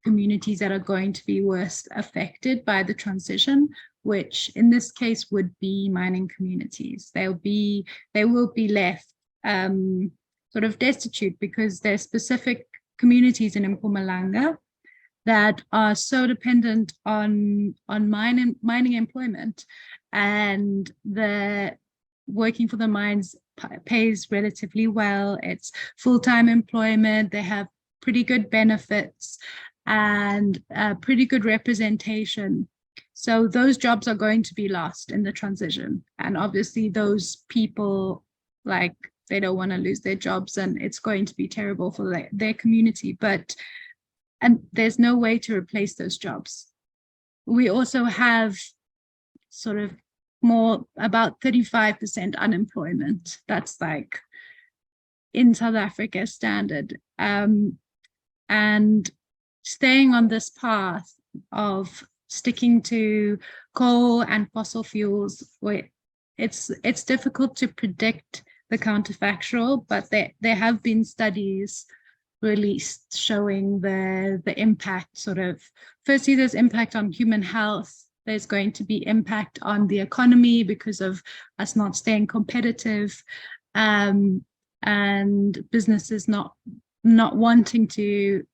communities that are going to be worst affected by the transition, which in this case would be mining communities. They will be left sort of destitute because there's specific communities in Mpumalanga that are so dependent on mining employment, and the working for the mines pays relatively well. It's full-time employment. They have pretty good benefits and pretty good representation. So those jobs are going to be lost in the transition. And obviously those people, like, they don't want to lose their jobs, and it's going to be terrible for their community. And there's no way to replace those jobs. We also have sort of more about 35% unemployment. That's like in South Africa standard. And staying on this path of sticking to coal and fossil fuels, it's difficult to predict the counterfactual, but there have been studies released showing the impact. Sort of, firstly, there's impact on human health. There's going to be impact on the economy because of us not staying competitive, and businesses not wanting to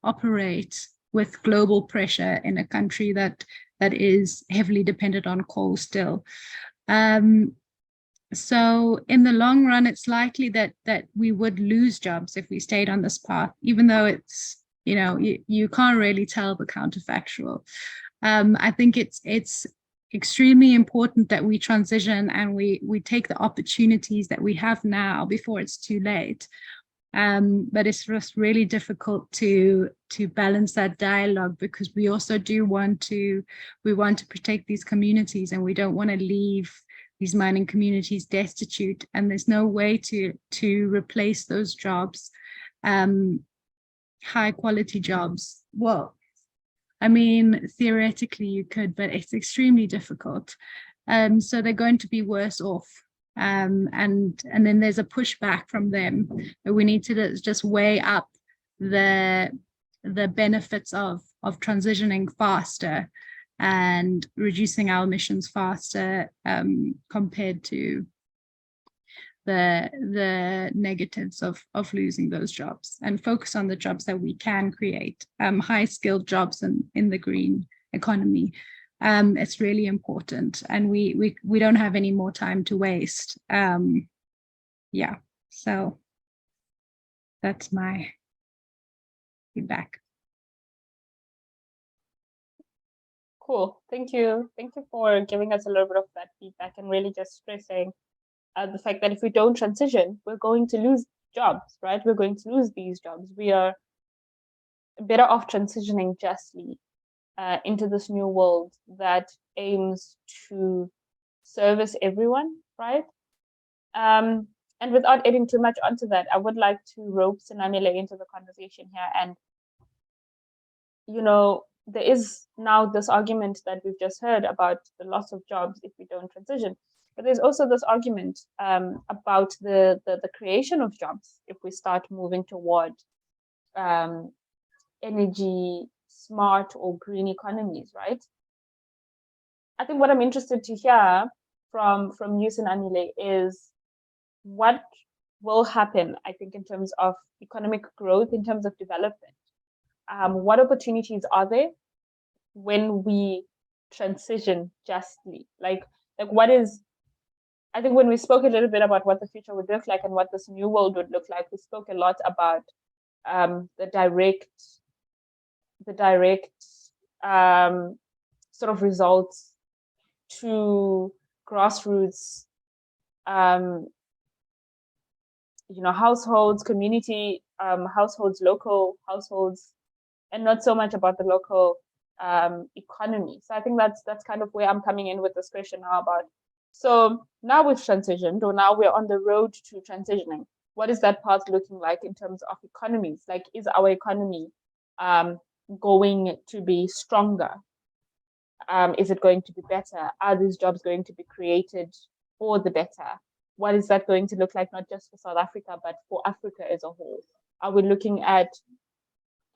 operate with global pressure in a country that is heavily dependent on coal still. So in the long run, it's likely that we would lose jobs if we stayed on this path, even though it's, you can't really tell the counterfactual. I think it's extremely important that we transition and we take the opportunities that we have now before it's too late. But it's just really difficult to balance that dialogue, because we also want to protect these communities, and we don't want to leave these mining communities destitute, and there's no way to replace those jobs, high quality jobs. Well, I mean, theoretically you could, but it's extremely difficult. So they're going to be worse off. And then there's a pushback from them. We need to just weigh up the benefits of transitioning faster and reducing our emissions faster, compared to the negatives of losing those jobs, and focus on the jobs that we can create, high skilled jobs in the green economy. It's really important, and we don't have any more time to waste. Yeah, so that's my feedback. Cool. Thank you. Thank you for giving us a little bit of that feedback and really just stressing the fact that if we don't transition, we're going to lose jobs, right? We're going to lose these jobs. We are better off transitioning justly into this new world that aims to service everyone, right? And without adding too much onto that, I would like to rope Senamile into the conversation here. And, there is now this argument that we've just heard about the loss of jobs if we don't transition. But there's also this argument about the creation of jobs if we start moving toward energy smart or green economies, right? I think what I'm interested to hear from you, Senamile, is what will happen, I think, in terms of economic growth, in terms of development. What opportunities are there when we transition justly? Like what is, I think when we spoke a little bit about what the future would look like and what this new world would look like, we spoke a lot about the direct sort of results to grassroots, households, community households, local households, and not so much about the local economy. So I think that's kind of where I'm coming in with this question now about, so now we've transitioned, or now we're on the road to transitioning. What is that path looking like in terms of economies? Like, is our economy going to be stronger? Is it going to be better? Are these jobs going to be created for the better? What is that going to look like, not just for South Africa, but for Africa as a whole? Are we looking at,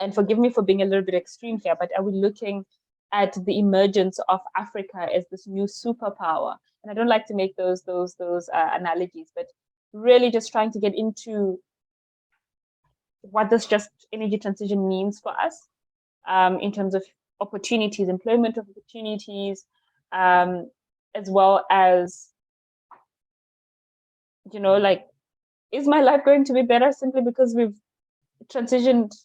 and forgive me for being a little bit extreme here, but are we looking at the emergence of Africa as this new superpower? And I don't like to make those analogies, but really just trying to get into what this just energy transition means for us, in terms of opportunities, employment opportunities, as well as, like, is my life going to be better simply because we've transitioned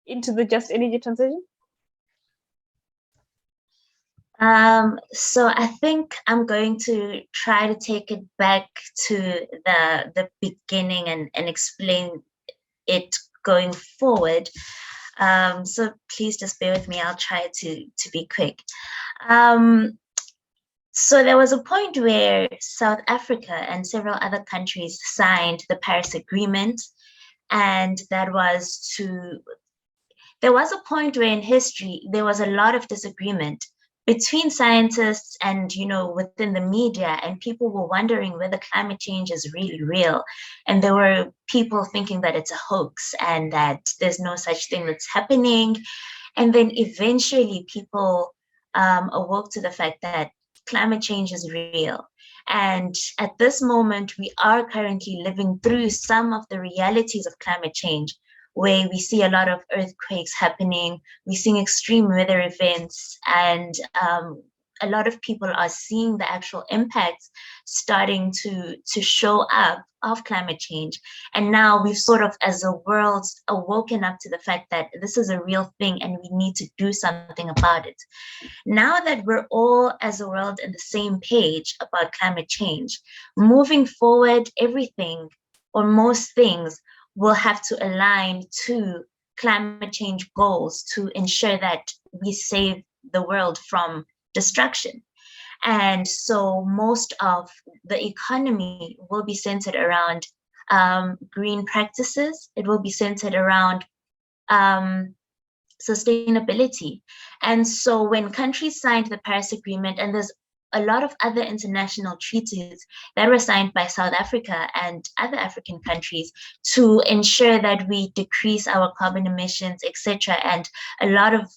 into the just energy transition? So I think I'm going to try to take it back to the beginning and explain it going forward. So please just bear with me. I'll try to be quick. So there was a point where South Africa and several other countries signed the Paris Agreement, and there was a point where in history there was a lot of disagreement between scientists and, within the media, and people were wondering whether climate change is really real. And there were people thinking that it's a hoax and that there's no such thing that's happening. And then eventually people awoke to the fact that climate change is real. And at this moment, we are currently living through some of the realities of climate change, where we see a lot of earthquakes happening, we're seeing extreme weather events, and a lot of people are seeing the actual impacts starting to show up of climate change. And now we've sort of, as a world, awoken up to the fact that this is a real thing and we need to do something about it. Now that we're all, as a world, on the same page about climate change, moving forward, everything or most things will have to align to climate change goals to ensure that we save the world from destruction. And so most of the economy will be centered around green practices. It will be centered around sustainability. And so when countries signed the Paris Agreement, and there's a lot of other international treaties that were signed by South Africa and other African countries to ensure that we decrease our carbon emissions, etc. And a lot of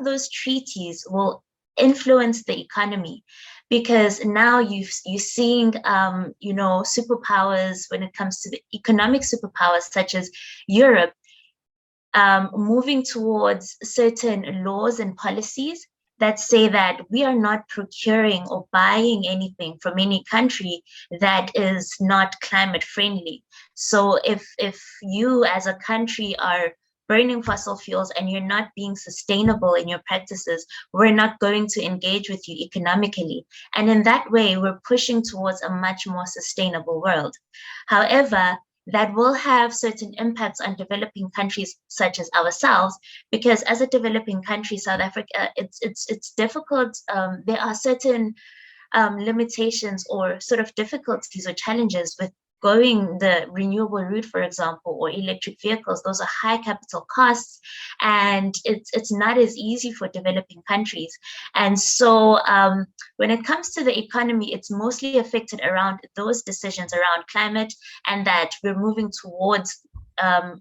those treaties will influence the economy, because now you're seeing superpowers when it comes to the economic superpowers, such as Europe, moving towards certain laws and policies that say that we are not procuring or buying anything from any country that is not climate friendly. So if you as a country are burning fossil fuels and you're not being sustainable in your practices, we're not going to engage with you economically. And in that way, we're pushing towards a much more sustainable world. However, that will have certain impacts on developing countries such as ourselves, because as a developing country, South Africa, it's difficult. There are certain limitations or sort of difficulties or challenges with going the renewable route, for example, or electric vehicles. Those are high capital costs, and it's not as easy for developing countries. And so when it comes to the economy, it's mostly affected around those decisions around climate, and that we're moving towards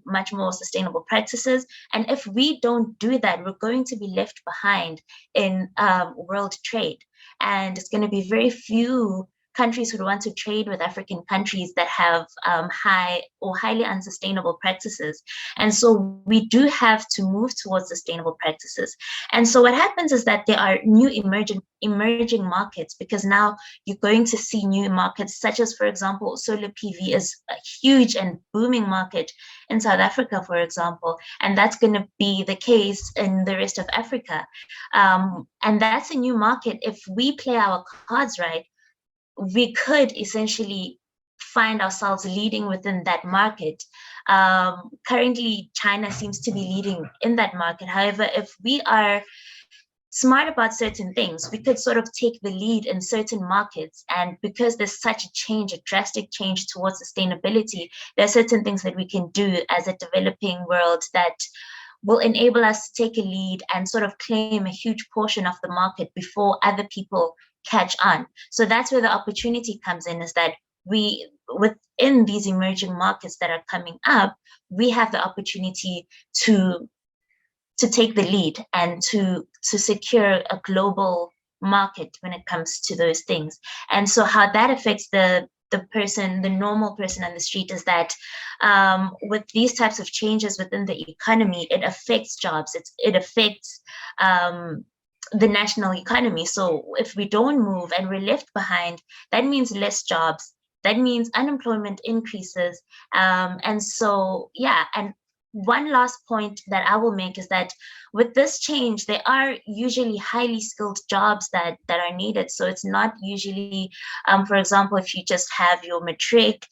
much more sustainable practices. And if we don't do that, we're going to be left behind in world trade. And it's going to be very few countries who want to trade with African countries that have high or highly unsustainable practices. And so we do have to move towards sustainable practices. And so what happens is that there are new emerging markets, because now you're going to see new markets, such as, for example, solar PV is a huge and booming market in South Africa, for example, and that's going to be the case in the rest of Africa. And that's a new market. If we play our cards right, we could essentially find ourselves leading within that market. Currently, China seems to be leading in that market. However, if we are smart about certain things, we could sort of take the lead in certain markets. And because there's such a change, a drastic change towards sustainability, there are certain things that we can do as a developing world that will enable us to take a lead and sort of claim a huge portion of the market before other people catch on. So that's where the opportunity comes in, is that we, within these emerging markets that are coming up, we have the opportunity to take the lead and to secure a global market when it comes to those things. And so how that affects the person, the normal person on the street, is that with these types of changes within the economy, it affects jobs. It affects the national economy. So if we don't move and we're left behind, that means less jobs. That means unemployment increases. And so, yeah, and one last point that I will make is that with this change, there are usually highly skilled jobs that are needed. So it's not usually, for example, if you just have your matric,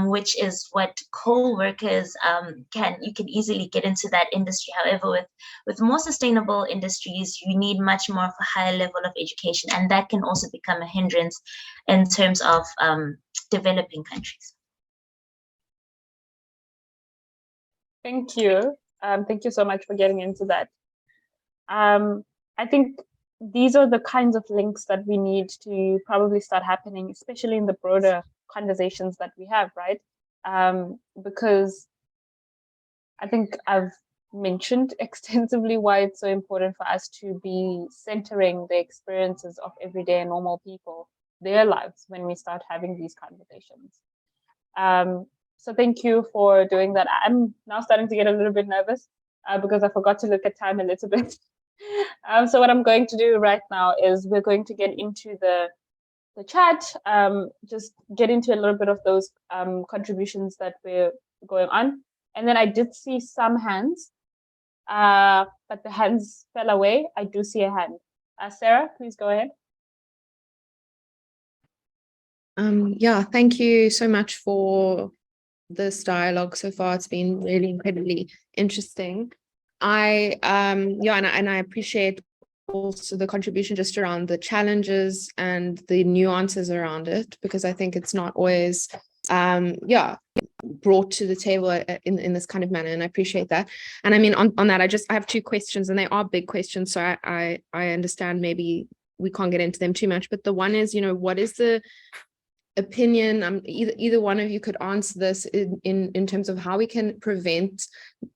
which is what coal workers you can easily get into that industry. However, with more sustainable industries, you need much more of a higher level of education, and that can also become a hindrance in terms of developing countries. Thank you. Thank you so much for getting into that. I think these are the kinds of links that we need to probably start happening, especially in the broader conversations that we have, right? Because I think I've mentioned extensively why it's so important for us to be centering the experiences of everyday and normal people, their lives, when we start having these conversations. So thank you for doing that. I'm now starting to get a little bit nervous because I forgot to look at time a little bit. So what I'm going to do right now is we're going to get into the chat, just get into a little bit of those contributions that we're going on. And then I did see some hands, but the hands fell away. I do see a hand. Sarah, please go ahead. Yeah, thank you so much for this dialogue so far. It's been really incredibly interesting. And I appreciate also the contribution just around the challenges and the nuances around it, because I think it's not always brought to the table in this kind of manner, and I appreciate that. And I mean, on that, I have two questions, and they are big questions, so I understand maybe we can't get into them too much, but the one is, what is the opinion, either one of you could answer this in terms of how we can prevent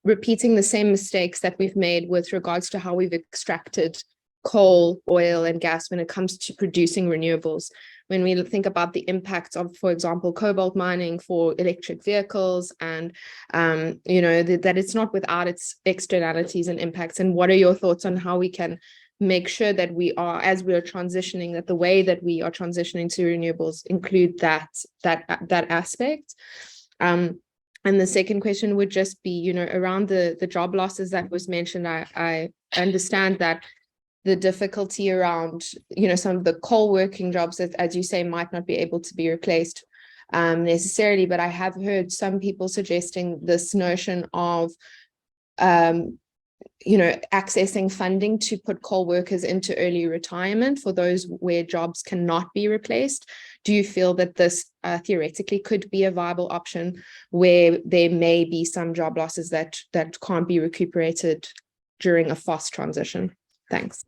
repeating the same mistakes that we've made with regards to how we've extracted coal, oil, and gas when it comes to producing renewables. When we think about the impacts of, for example, cobalt mining for electric vehicles, and that it's not without its externalities and impacts. And what are your thoughts on how we can make sure that we are, as we are transitioning, that the way that we are transitioning to renewables include that aspect? And the second question would just be, around the job losses that was mentioned. I understand that the difficulty around, some of the coal working jobs that, as you say, might not be able to be replaced necessarily, but I have heard some people suggesting this notion of accessing funding to put coal workers into early retirement for those where jobs cannot be replaced. Do you feel that this theoretically could be a viable option where there may be some job losses that can't be recuperated during a fast transition? Thanks.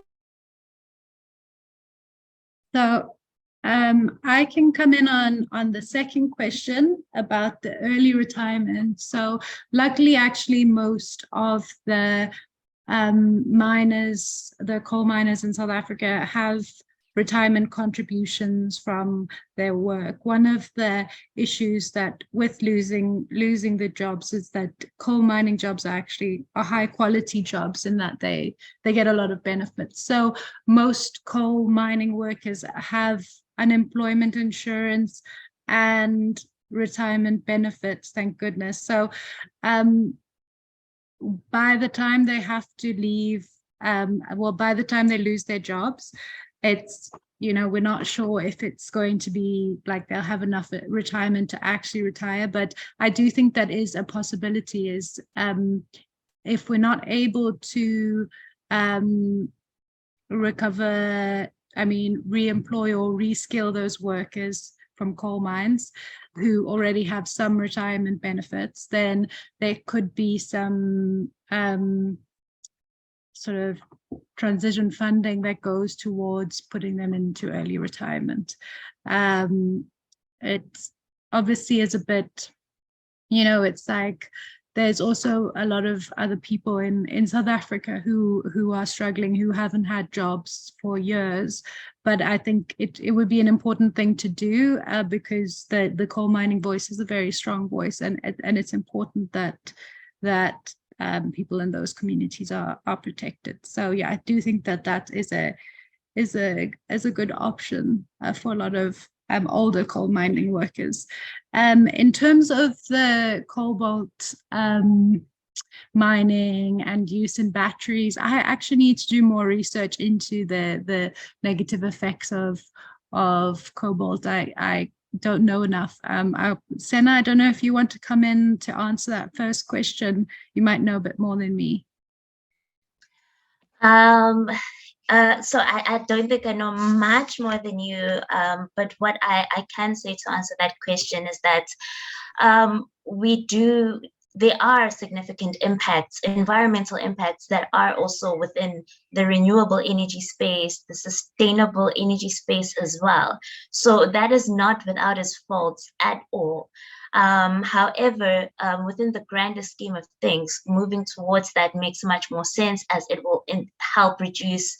So I can come in on the second question about the early retirement. So luckily, actually, most of the miners, the coal miners in South Africa, have retirement contributions from their work. One of the issues that with losing the jobs is that coal mining jobs are high quality jobs in that they get a lot of benefits. So most coal mining workers have unemployment insurance and retirement benefits, thank goodness. So by the time they have to leave, by the time they lose their jobs, it's you know, we're not sure if it's going to be like they'll have enough retirement to actually retire. But I do think that is a possibility, is if we're not able to recover, I mean, re-employ or reskill those workers from coal mines who already have some retirement benefits, then there could be some sort of transition funding that goes towards putting them into early retirement. It obviously is a bit, you know, it's like there's also a lot of other people in South Africa who are struggling, who haven't had jobs for years. But I think it would be an important thing to do because the coal mining voice is a very strong voice, and it's important that people in those communities are protected. So yeah, I do think that is a good option for a lot of older coal mining workers. In terms of the cobalt mining and use in batteries, I actually need to do more research into the negative effects of cobalt. I don't know enough. Senna, I don't know if you want to come in to answer that first question. You might know a bit more than me. So I don't think I know much more than you, but what I can say to answer that question is that there are significant impacts, environmental impacts that are also within the renewable energy space, the sustainable energy space as well. So that is not without its faults at all. However, within the grander scheme of things, moving towards that makes much more sense, as it will help reduce,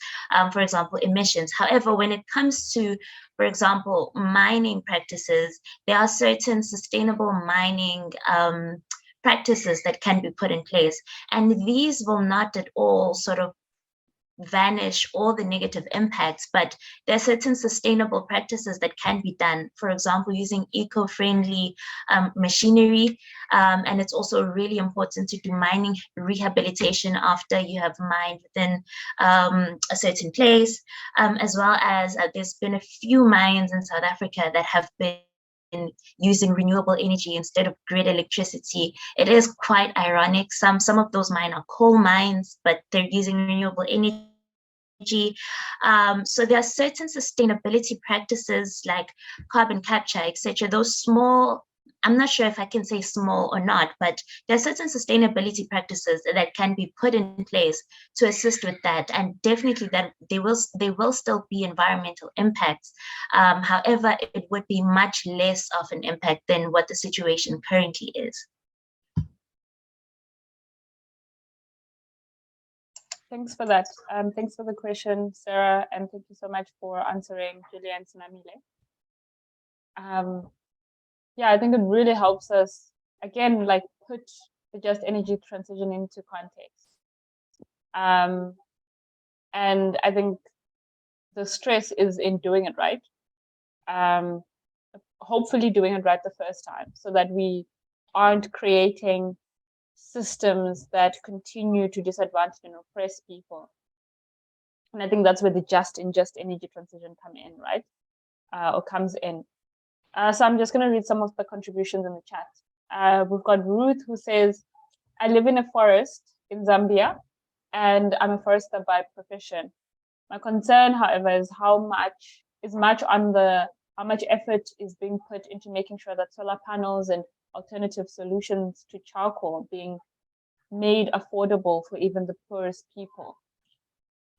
for example, emissions. However, when it comes to, for example, mining practices, there are certain sustainable mining practices that can be put in place, and these will not at all sort of vanish all the negative impacts, but there are certain sustainable practices that can be done. For example, using eco-friendly machinery, and it's also really important to do mining rehabilitation after you have mined within a certain place, as well as there's been a few mines in South Africa that have been using renewable energy instead of grid electricity. It is quite ironic. Some of those mines are coal mines, but they're using renewable energy. So there are certain sustainability practices like carbon capture, etc. Those small, I'm not sure if I can say small or not, but there are certain sustainability practices that can be put in place to assist with that, and definitely that they will still be environmental impacts. However, it would be much less of an impact than what the situation currently is. Thanks for that. Thanks for the question, Sarah, and thank you so much for answering, Julia and Senamile. Yeah, I think it really helps us, again, like put the just energy transition into context. And I think the stress is in doing it right. Hopefully doing it right the first time, so that we aren't creating systems that continue to disadvantage and oppress people. And I think that's where the just energy transition comes in. So I'm just going to read some of the contributions in the chat. We've got Ruth, who says, I live in a forest in Zambia, and I'm a forester by profession. My concern, however, is how much effort is being put into making sure that solar panels and alternative solutions to charcoal being made affordable for even the poorest people,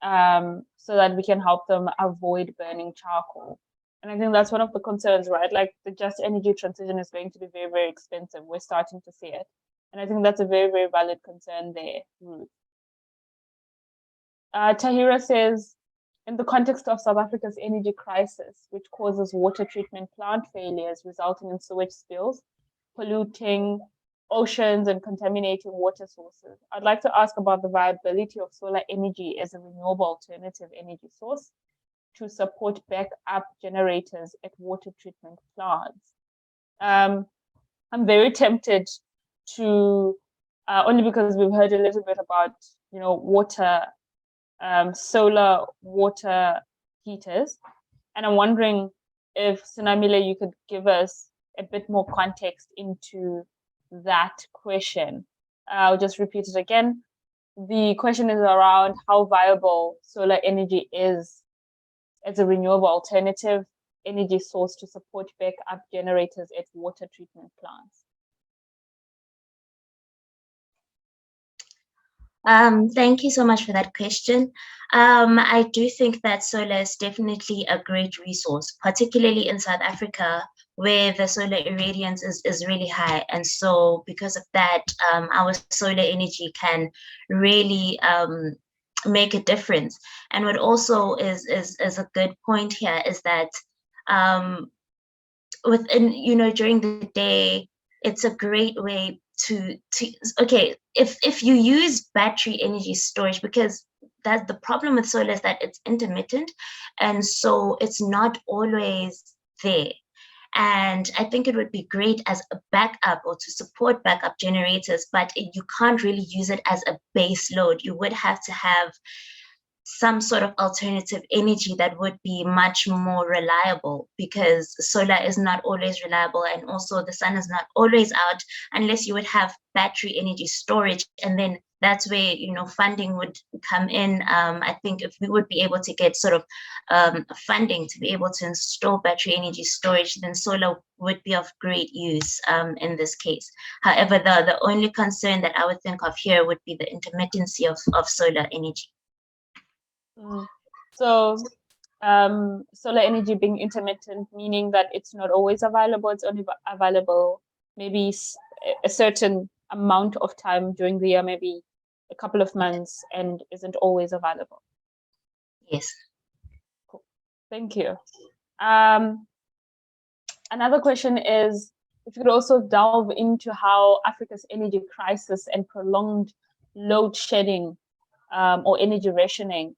so that we can help them avoid burning charcoal. And I think that's one of the concerns, right? Like the just energy transition is going to be very, very expensive. We're starting to see it. And I think that's a very, very valid concern there, Ruth. Tahira says, in the context of South Africa's energy crisis, which causes water treatment plant failures resulting in sewage spills, polluting oceans and contaminating water sources, I'd like to ask about the viability of solar energy as a renewable alternative energy source to support backup generators at water treatment plants. I'm very tempted to, only because we've heard a little bit about, solar water heaters. And I'm wondering if, Senamile, you could give us a bit more context into that question. I'll just repeat it again. The question is around how viable solar energy is as a renewable alternative energy source to support backup generators at water treatment plants. Thank you so much for that question. I do think that solar is definitely a great resource, particularly in South Africa, where the solar irradiance is really high. And so because of that, our solar energy can really make a difference. And what also is a good point here is that within, during the day, it's a great way to okay, if you use battery energy storage, because that's the problem with solar, is that it's intermittent, and so it's not always there. And I think it would be great as a backup or to support backup generators, but you can't really use it as a base load. You would have to have some sort of alternative energy that would be much more reliable, because solar is not always reliable, and also the sun is not always out, unless you would have battery energy storage. And then that's where funding would come in. I think if we would be able to get sort of funding to be able to install battery energy storage, then solar would be of great use in this case. However, the only concern that I would think of here would be the intermittency of solar energy. So solar energy being intermittent, meaning that it's not always available, it's only available maybe a certain amount of time during the year, maybe a couple of months, and isn't always available. Yes. Cool. Thank you. Another question is, if you could also delve into how Africa's energy crisis and prolonged load shedding or energy rationing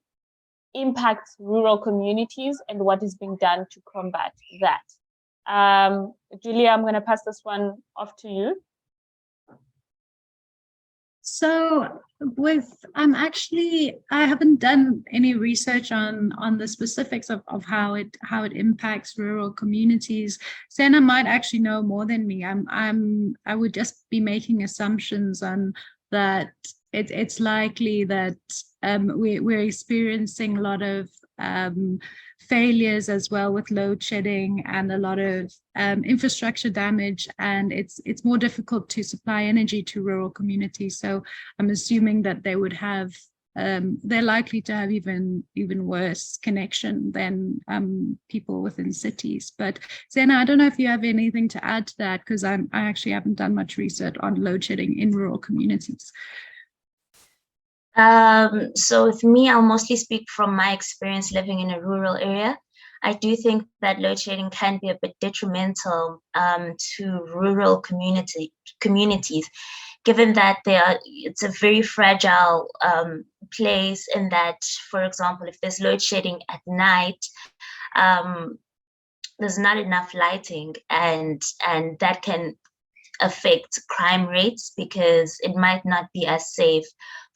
impacts rural communities, and what is being done to combat that. Julia, I'm going to pass this one off to you. So I haven't done any research on the specifics of how it impacts rural communities. Sena might actually know more than me. I would just be making assumptions on that. It's likely that we're experiencing a lot of failures as well with load shedding and a lot of infrastructure damage, and it's more difficult to supply energy to rural communities. So I'm assuming that they would have they're likely to have even worse connection than people within cities. But Zena, I don't know if you have anything to add to that, because I actually haven't done much research on load shedding in rural communities. So with me, I'll mostly speak from my experience living in a rural area. I do think that load shedding can be a bit detrimental to rural communities, given that it's a very fragile place, in that, for example, if there's load shedding at night, there's not enough lighting, and that can affect crime rates, because it might not be as safe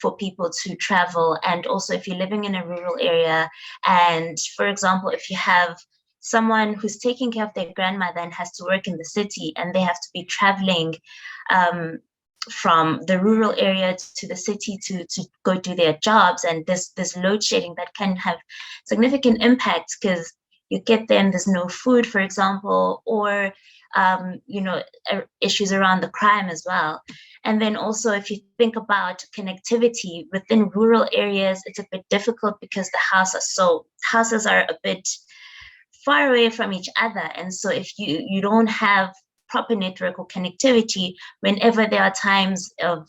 for people to travel. And also, if you're living in a rural area, and for example, if you have someone who's taking care of their grandmother and has to work in the city, and they have to be traveling from the rural area to the city to go do their jobs, and this load shedding, that can have significant impacts, because you get there and there's no food, for example, or issues around the crime as well. And then also, if you think about connectivity within rural areas, it's a bit difficult, because the houses are a bit far away from each other. And so if you don't have proper network or connectivity, whenever there are times of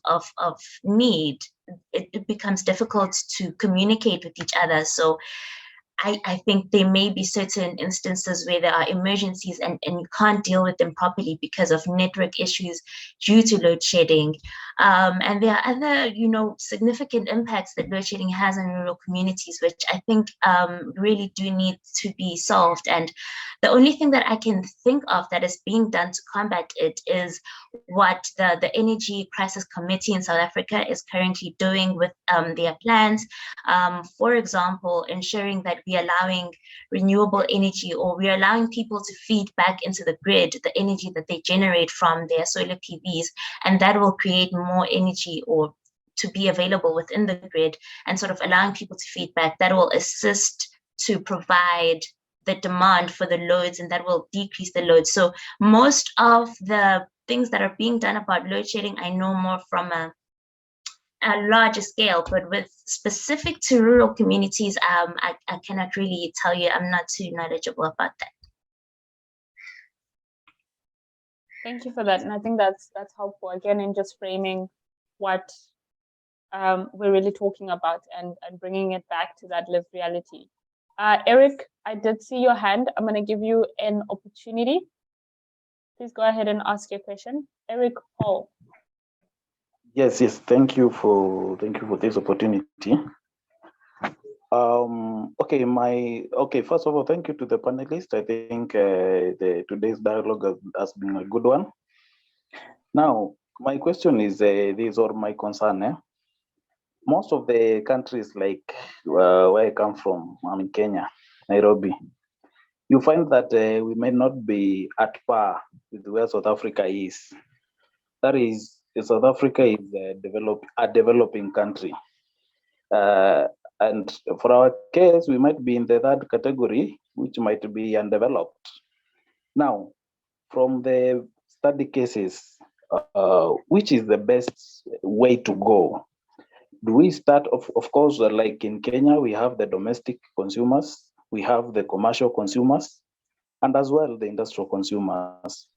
need, it becomes difficult to communicate with each other. So I think there may be certain instances where there are emergencies and you can't deal with them properly because of network issues due to load shedding. And there are other, significant impacts that load shedding has on rural communities, which I think really do need to be solved. And the only thing that I can think of that is being done to combat it is what the Energy Crisis Committee in South Africa is currently doing with their plans. For example, ensuring that we're allowing renewable energy, or we're allowing people to feed back into the grid the energy that they generate from their solar PVs, and that will create more energy or to be available within the grid, and sort of allowing people to feed back. That will assist to provide the demand for the loads, and that will decrease the load. So most of the things that are being done about load shedding, I know more from a larger scale, but with specific to rural communities, I cannot really tell you. I'm not too knowledgeable about that. Thank you for that. And I think that's helpful, again, in just framing what we're really talking about and bringing it back to that lived reality. Eric, I did see your hand. I'm going to give you an opportunity. Please go ahead and ask your question. Eric Paul. Yes, thank you for this opportunity. Okay, first of all, thank you to the panelists. I think today's dialogue has been a good one. Now, my question is this, or my concern. Most of the countries, like where I come from, I'm in Kenya, Nairobi, you find that we may not be at par with where South Africa is. That is, South Africa is a developing country. And for our case, we might be in the third category, which might be undeveloped. Now, from the study cases, which is the best way to go? Do we start, of course, like in Kenya, we have the domestic consumers, we have the commercial consumers, and as well the industrial consumers.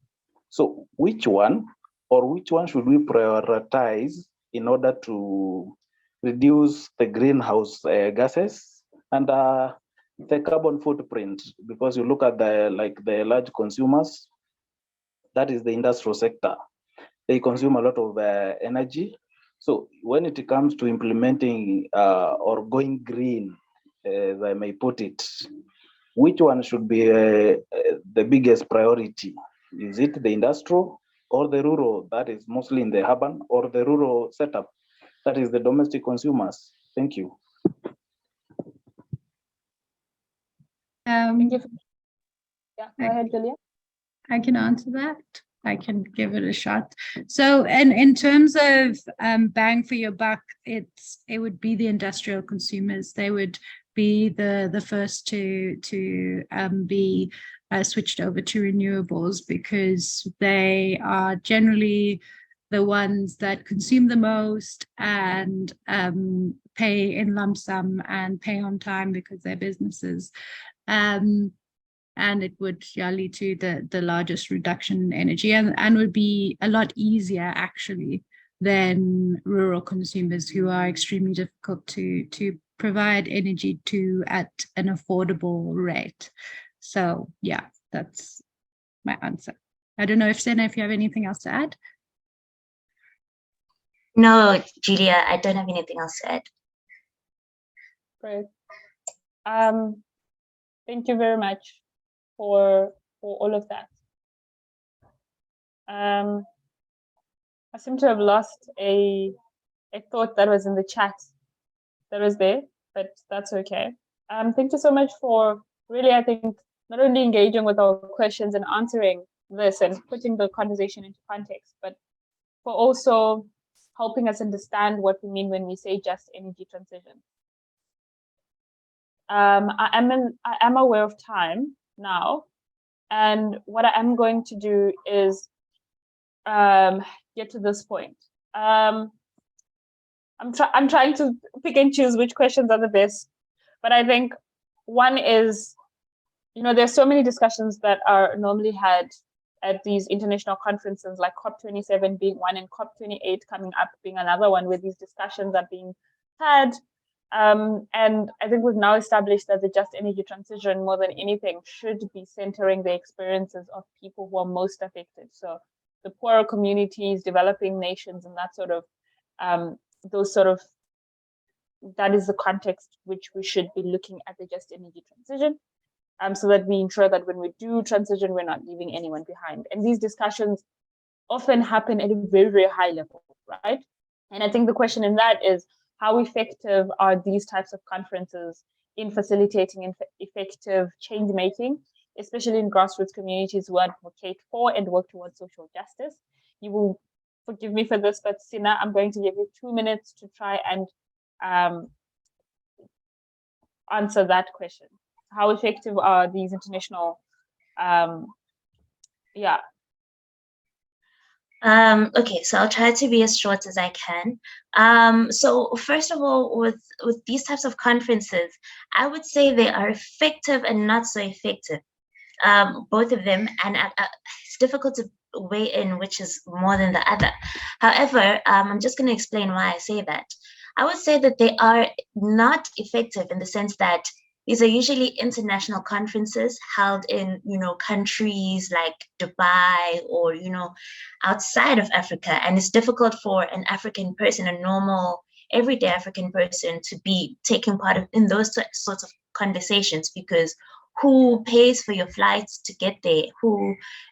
So which one should we prioritize in order to reduce the greenhouse gases and the carbon footprint? Because you look at the large consumers, that is the industrial sector. They consume a lot of energy. So when it comes to implementing or going green, as I may put it, which one should be the biggest priority? Is it the industrial or the rural, that is mostly in the urban, or the rural setup, that is the domestic consumers? Thank you. Thank you. Yeah, go ahead, Julia. I can answer that. I can give it a shot. So, and in terms of bang for your buck, it would be the industrial consumers. They would be the first to be switched over to renewables, because they are generally the ones that consume the most and pay in lump sum and pay on time because they're businesses. And it would lead to the largest reduction in energy, and would be a lot easier actually than rural consumers, who are extremely difficult to provide energy to at an affordable rate. So yeah, that's my answer. I don't know if Sena, if you have anything else to add. No, Julia, I don't have anything else to add. Great. Thank you very much for all of that. I seem to have lost a thought that was in the chat that was there, but that's okay. Thank you so much for really, I think, not only engaging with our questions and answering this and putting the conversation into context, but for also helping us understand what we mean when we say just energy transition. I am aware of time now, and what I am going to do is get to this point. I'm trying to pick and choose which questions are the best, but I think one is, there's so many discussions that are normally had at these international conferences, like COP27 being one and COP28 coming up being another one, where these discussions are being had. And I think we've now established that the just energy transition, more than anything, should be centering the experiences of people who are most affected. So the poorer communities, developing nations, and that sort of that is the context which we should be looking at the just energy transition, so that we ensure that when we do transition, we're not leaving anyone behind. And these discussions often happen at a very, very high level, right? And I think the question in that is, how effective are these types of conferences in facilitating effective change making, especially in grassroots communities who advocate for and work towards social justice? You will forgive me for this, but Sina, I'm going to give you 2 minutes to try and answer that question. How effective are these international, Okay, so I'll try to be as short as I can. So first of all, with these types of conferences, I would say they are effective and not so effective, both of them, and it's difficult to weigh in which is more than the other. However, I'm just going to explain why I say that. I would say that they are not effective in the sense that these are usually international conferences held in, countries like Dubai or, outside of Africa. And it's difficult for an African person, a normal, everyday African person, to be taking part in those sorts of conversations, because who pays for your flights to get there?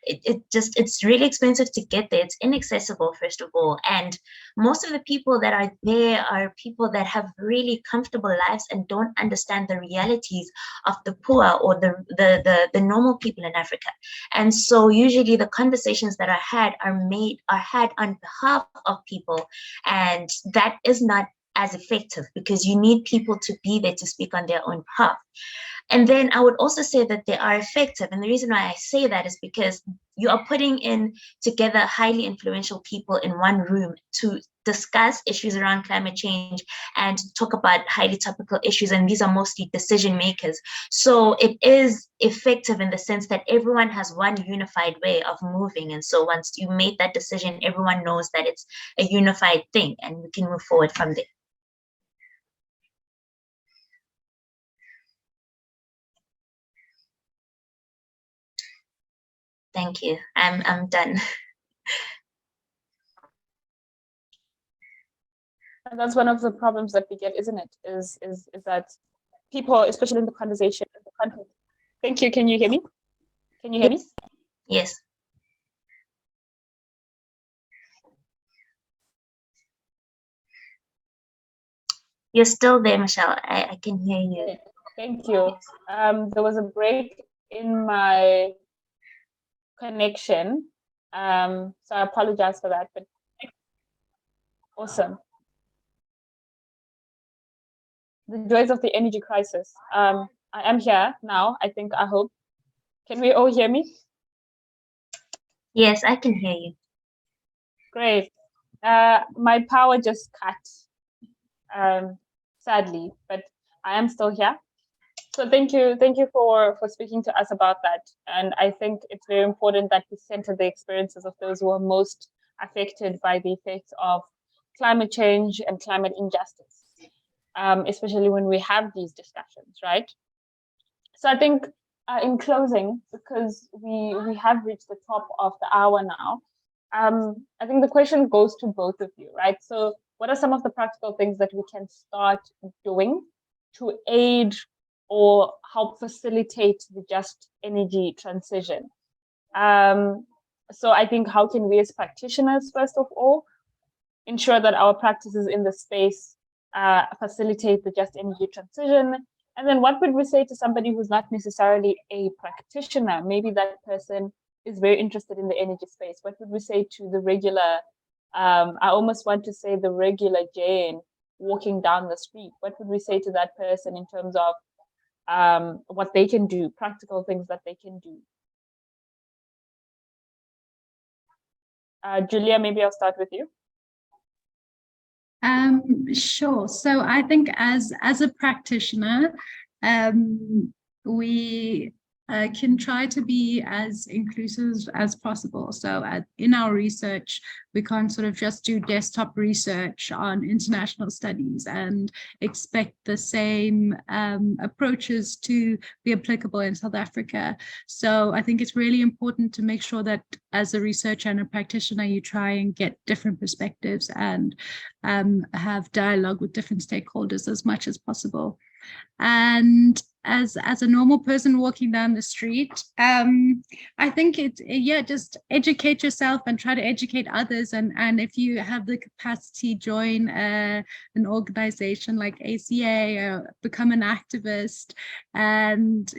It's really expensive to get there. It's inaccessible, first of all. And most of the people that are there are people that have really comfortable lives and don't understand the realities of the poor or the normal people in Africa. And so usually the conversations that are had on behalf of people, and that is not as effective, because you need people to be there to speak on their own behalf. And then I would also say that they are effective. And the reason why I say that is because you are putting in together highly influential people in one room to discuss issues around climate change and talk about highly topical issues. And these are mostly decision makers. So it is effective in the sense that everyone has one unified way of moving. And so once you make that decision, everyone knows that it's a unified thing and we can move forward from there. Thank you. I'm done. And that's one of the problems that we get, isn't it? Is that people, especially in the conversation, in the context. Thank you. Can you hear me? Can you hear me? Yes. You're still there, Michelle. I can hear you. Thank you. There was a break in my connection, so I apologize for that. But awesome. The joys of the energy crisis. I am here now. I hope. Can we all hear me? Yes, I can hear you. Great. My power just cut, sadly, but I am still here. So thank you for speaking to us about that. And I think it's very important that we center the experiences of those who are most affected by the effects of climate change and climate injustice, especially when we have these discussions, right? So I think in closing, because we have reached the top of the hour now, I think the question goes to both of you, right? So what are some of the practical things that we can start doing to aid or help facilitate the just energy transition? So I think, how can we as practitioners, first of all, ensure that our practices in the space facilitate the just energy transition? And then what would we say to somebody who's not necessarily a practitioner? Maybe that person is very interested in the energy space. What would we say to the regular, I almost want to say the regular Jane walking down the street? What would we say to that person in terms of what they can do, practical things that they can do? Julia, maybe I'll start with you. Sure. So I think as a practitioner, we can try to be as inclusive as possible. So in our research, we can't sort of just do desktop research on international studies and expect the same approaches to be applicable in South Africa. So I think it's really important to make sure that as a researcher and a practitioner, you try and get different perspectives and have dialogue with different stakeholders as much as possible. And as a normal person walking down the street, I think just educate yourself and try to educate others. And if you have the capacity, join an organization like ACA or become an activist, and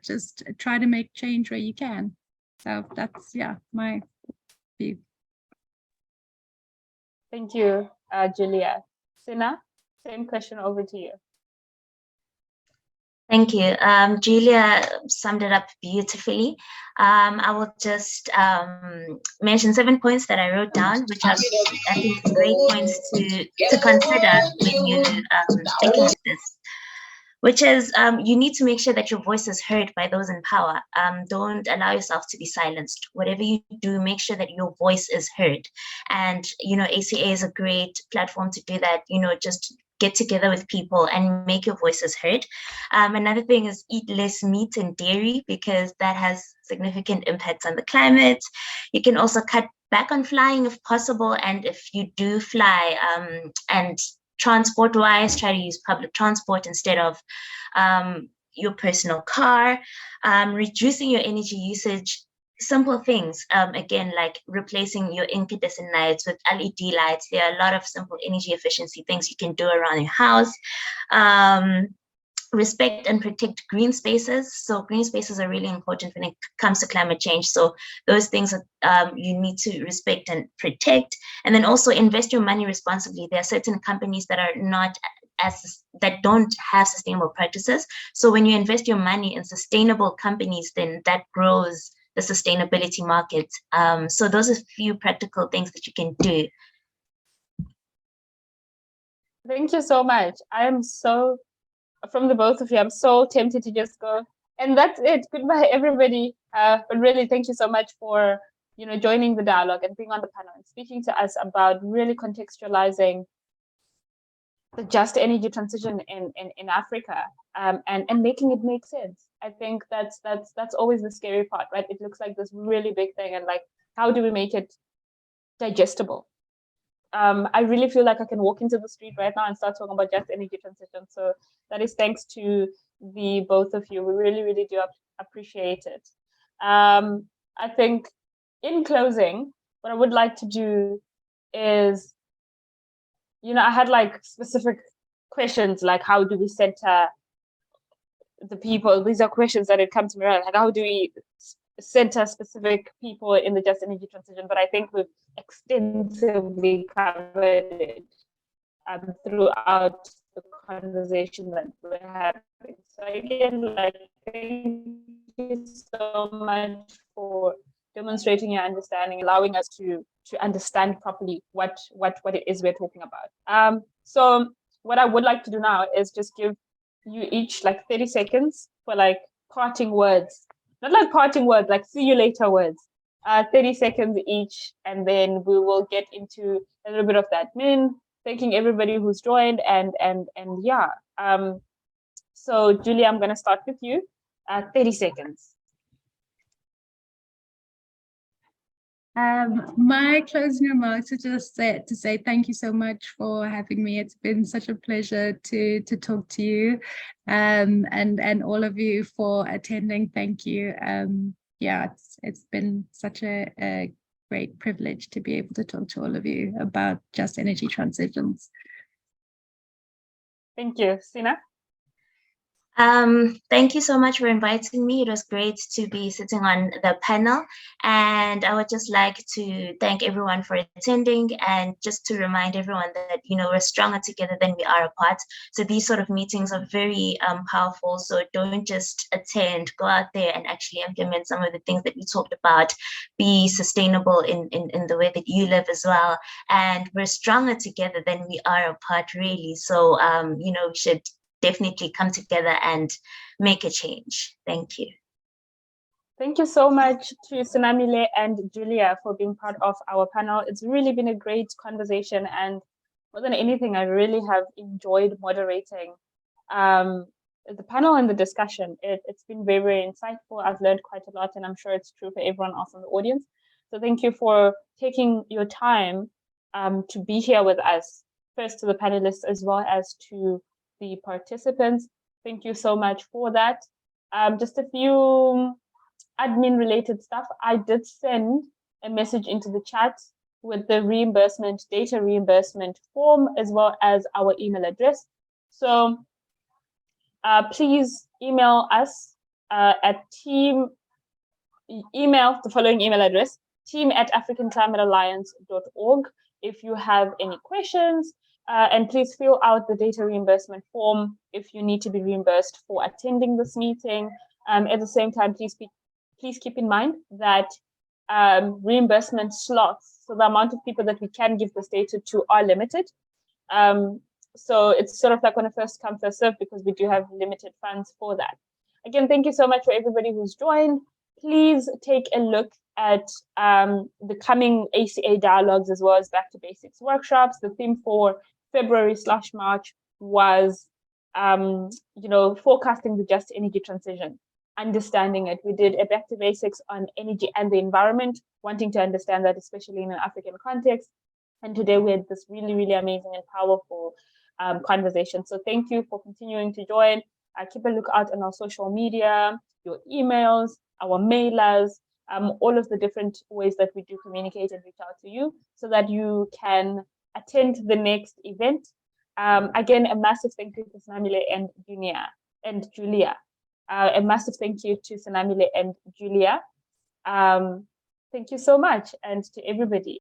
just try to make change where you can. So that's my view. Thank you, Julia. Sina, same question over to you. Thank you. Julia summed it up beautifully. I will just mention 7 points that I wrote down, which are, I think, great points to consider when you're thinking of this. Which is, you need to make sure that your voice is heard by those in power. Don't allow yourself to be silenced. Whatever you do, make sure that your voice is heard. And, ACA is a great platform to do that, just get together with people and make your voices heard. Another thing is eat less meat and dairy, because that has significant impacts on the climate. You can also cut back on flying if possible. And if you do fly, and transport-wise, try to use public transport instead of your personal car. Reducing your energy usage, simple things. Again, like replacing your incandescent lights with LED lights. There are a lot of simple energy efficiency things you can do around your house. Respect and protect green spaces. So green spaces are really important when it comes to climate change. So those things you need to respect and protect. And then also invest your money responsibly. There are certain companies that are that don't have sustainable practices. So when you invest your money in sustainable companies, then that grows the sustainability market. So those are a few practical things that you can do. Thank you so much. I am so, from the both of you, I'm so tempted to just go. And that's it. Goodbye, everybody. But really, thank you so much for joining the dialogue and being on the panel and speaking to us about really contextualizing the just energy transition in Africa, and making it make sense. I think that's always the scary part, right? It looks like this really big thing, and like, how do we make it digestible? I really feel like I can walk into the street right now and start talking about just energy transition. So that is thanks to the both of you. We really, really do appreciate it. I think in closing, what I would like to do is, I had like specific questions, like how do we center the people? These are questions that had come to me, right? Like, how do we center specific people in the just energy transition? But I think we've extensively covered it throughout the conversation that we're having. So again, like, thank you so much for demonstrating your understanding, allowing us to understand properly what it is we're talking about. So what I would like to do now is just give you each like 30 seconds for like parting words. Not like parting words, like see you later words. 30 seconds each, and then we will get into a little bit of that. Thanking everybody who's joined, and yeah. So Julia, I'm gonna start with you. 30 seconds. My closing remarks are just to say thank you so much for having me. It's been such a pleasure to talk to you, and all of you for attending. Thank you. It's been such a great privilege to be able to talk to all of you about just energy transitions. Thank you. Sina? Thank you so much for inviting me. It was great to be sitting on the panel, and I would just like to thank everyone for attending, and just to remind everyone that we're stronger together than we are apart. So these sort of meetings are very powerful. So don't just attend, go out there and actually implement some of the things that we talked about. Be sustainable in the way that you live as well, and we're stronger together than we are apart, really. So we should definitely come together and make a change. Thank you. Thank you so much to Senamile and Julia for being part of our panel. It's really been a great conversation, and more than anything, I really have enjoyed moderating the panel and the discussion. It's been very, very insightful. I've learned quite a lot, and I'm sure it's true for everyone else in the audience. So thank you for taking your time to be here with us, first to the panelists as well as to the participants. Thank you so much for that. Just a few admin related stuff. I did send a message into the chat with the data reimbursement form, as well as our email address. So please email us at email the following email address, team@africanclimatealliance.org, if you have any questions, and please fill out the data reimbursement form if you need to be reimbursed for attending this meeting. At the same time, please keep in mind that reimbursement slots, so the amount of people that we can give this data to, are limited. So it's sort of like on a first come, first serve, because we do have limited funds for that. Again, thank you so much for everybody who's joined. Please take a look at the coming ACA dialogues, as well as Back to Basics workshops. The theme for February/March was, forecasting the just energy transition, understanding it. We did a Back to Basics on energy and the environment, wanting to understand that, especially in an African context. And today we had this really, really amazing and powerful conversation. So thank you for continuing to join. Keep a lookout on our social media, your emails, our mailers, all of the different ways that we do communicate and reach out to you, so that you can attend the next event. Again, a massive thank you to Senamile and Julia. A massive thank you to Senamile and Julia. Thank you so much, and to everybody.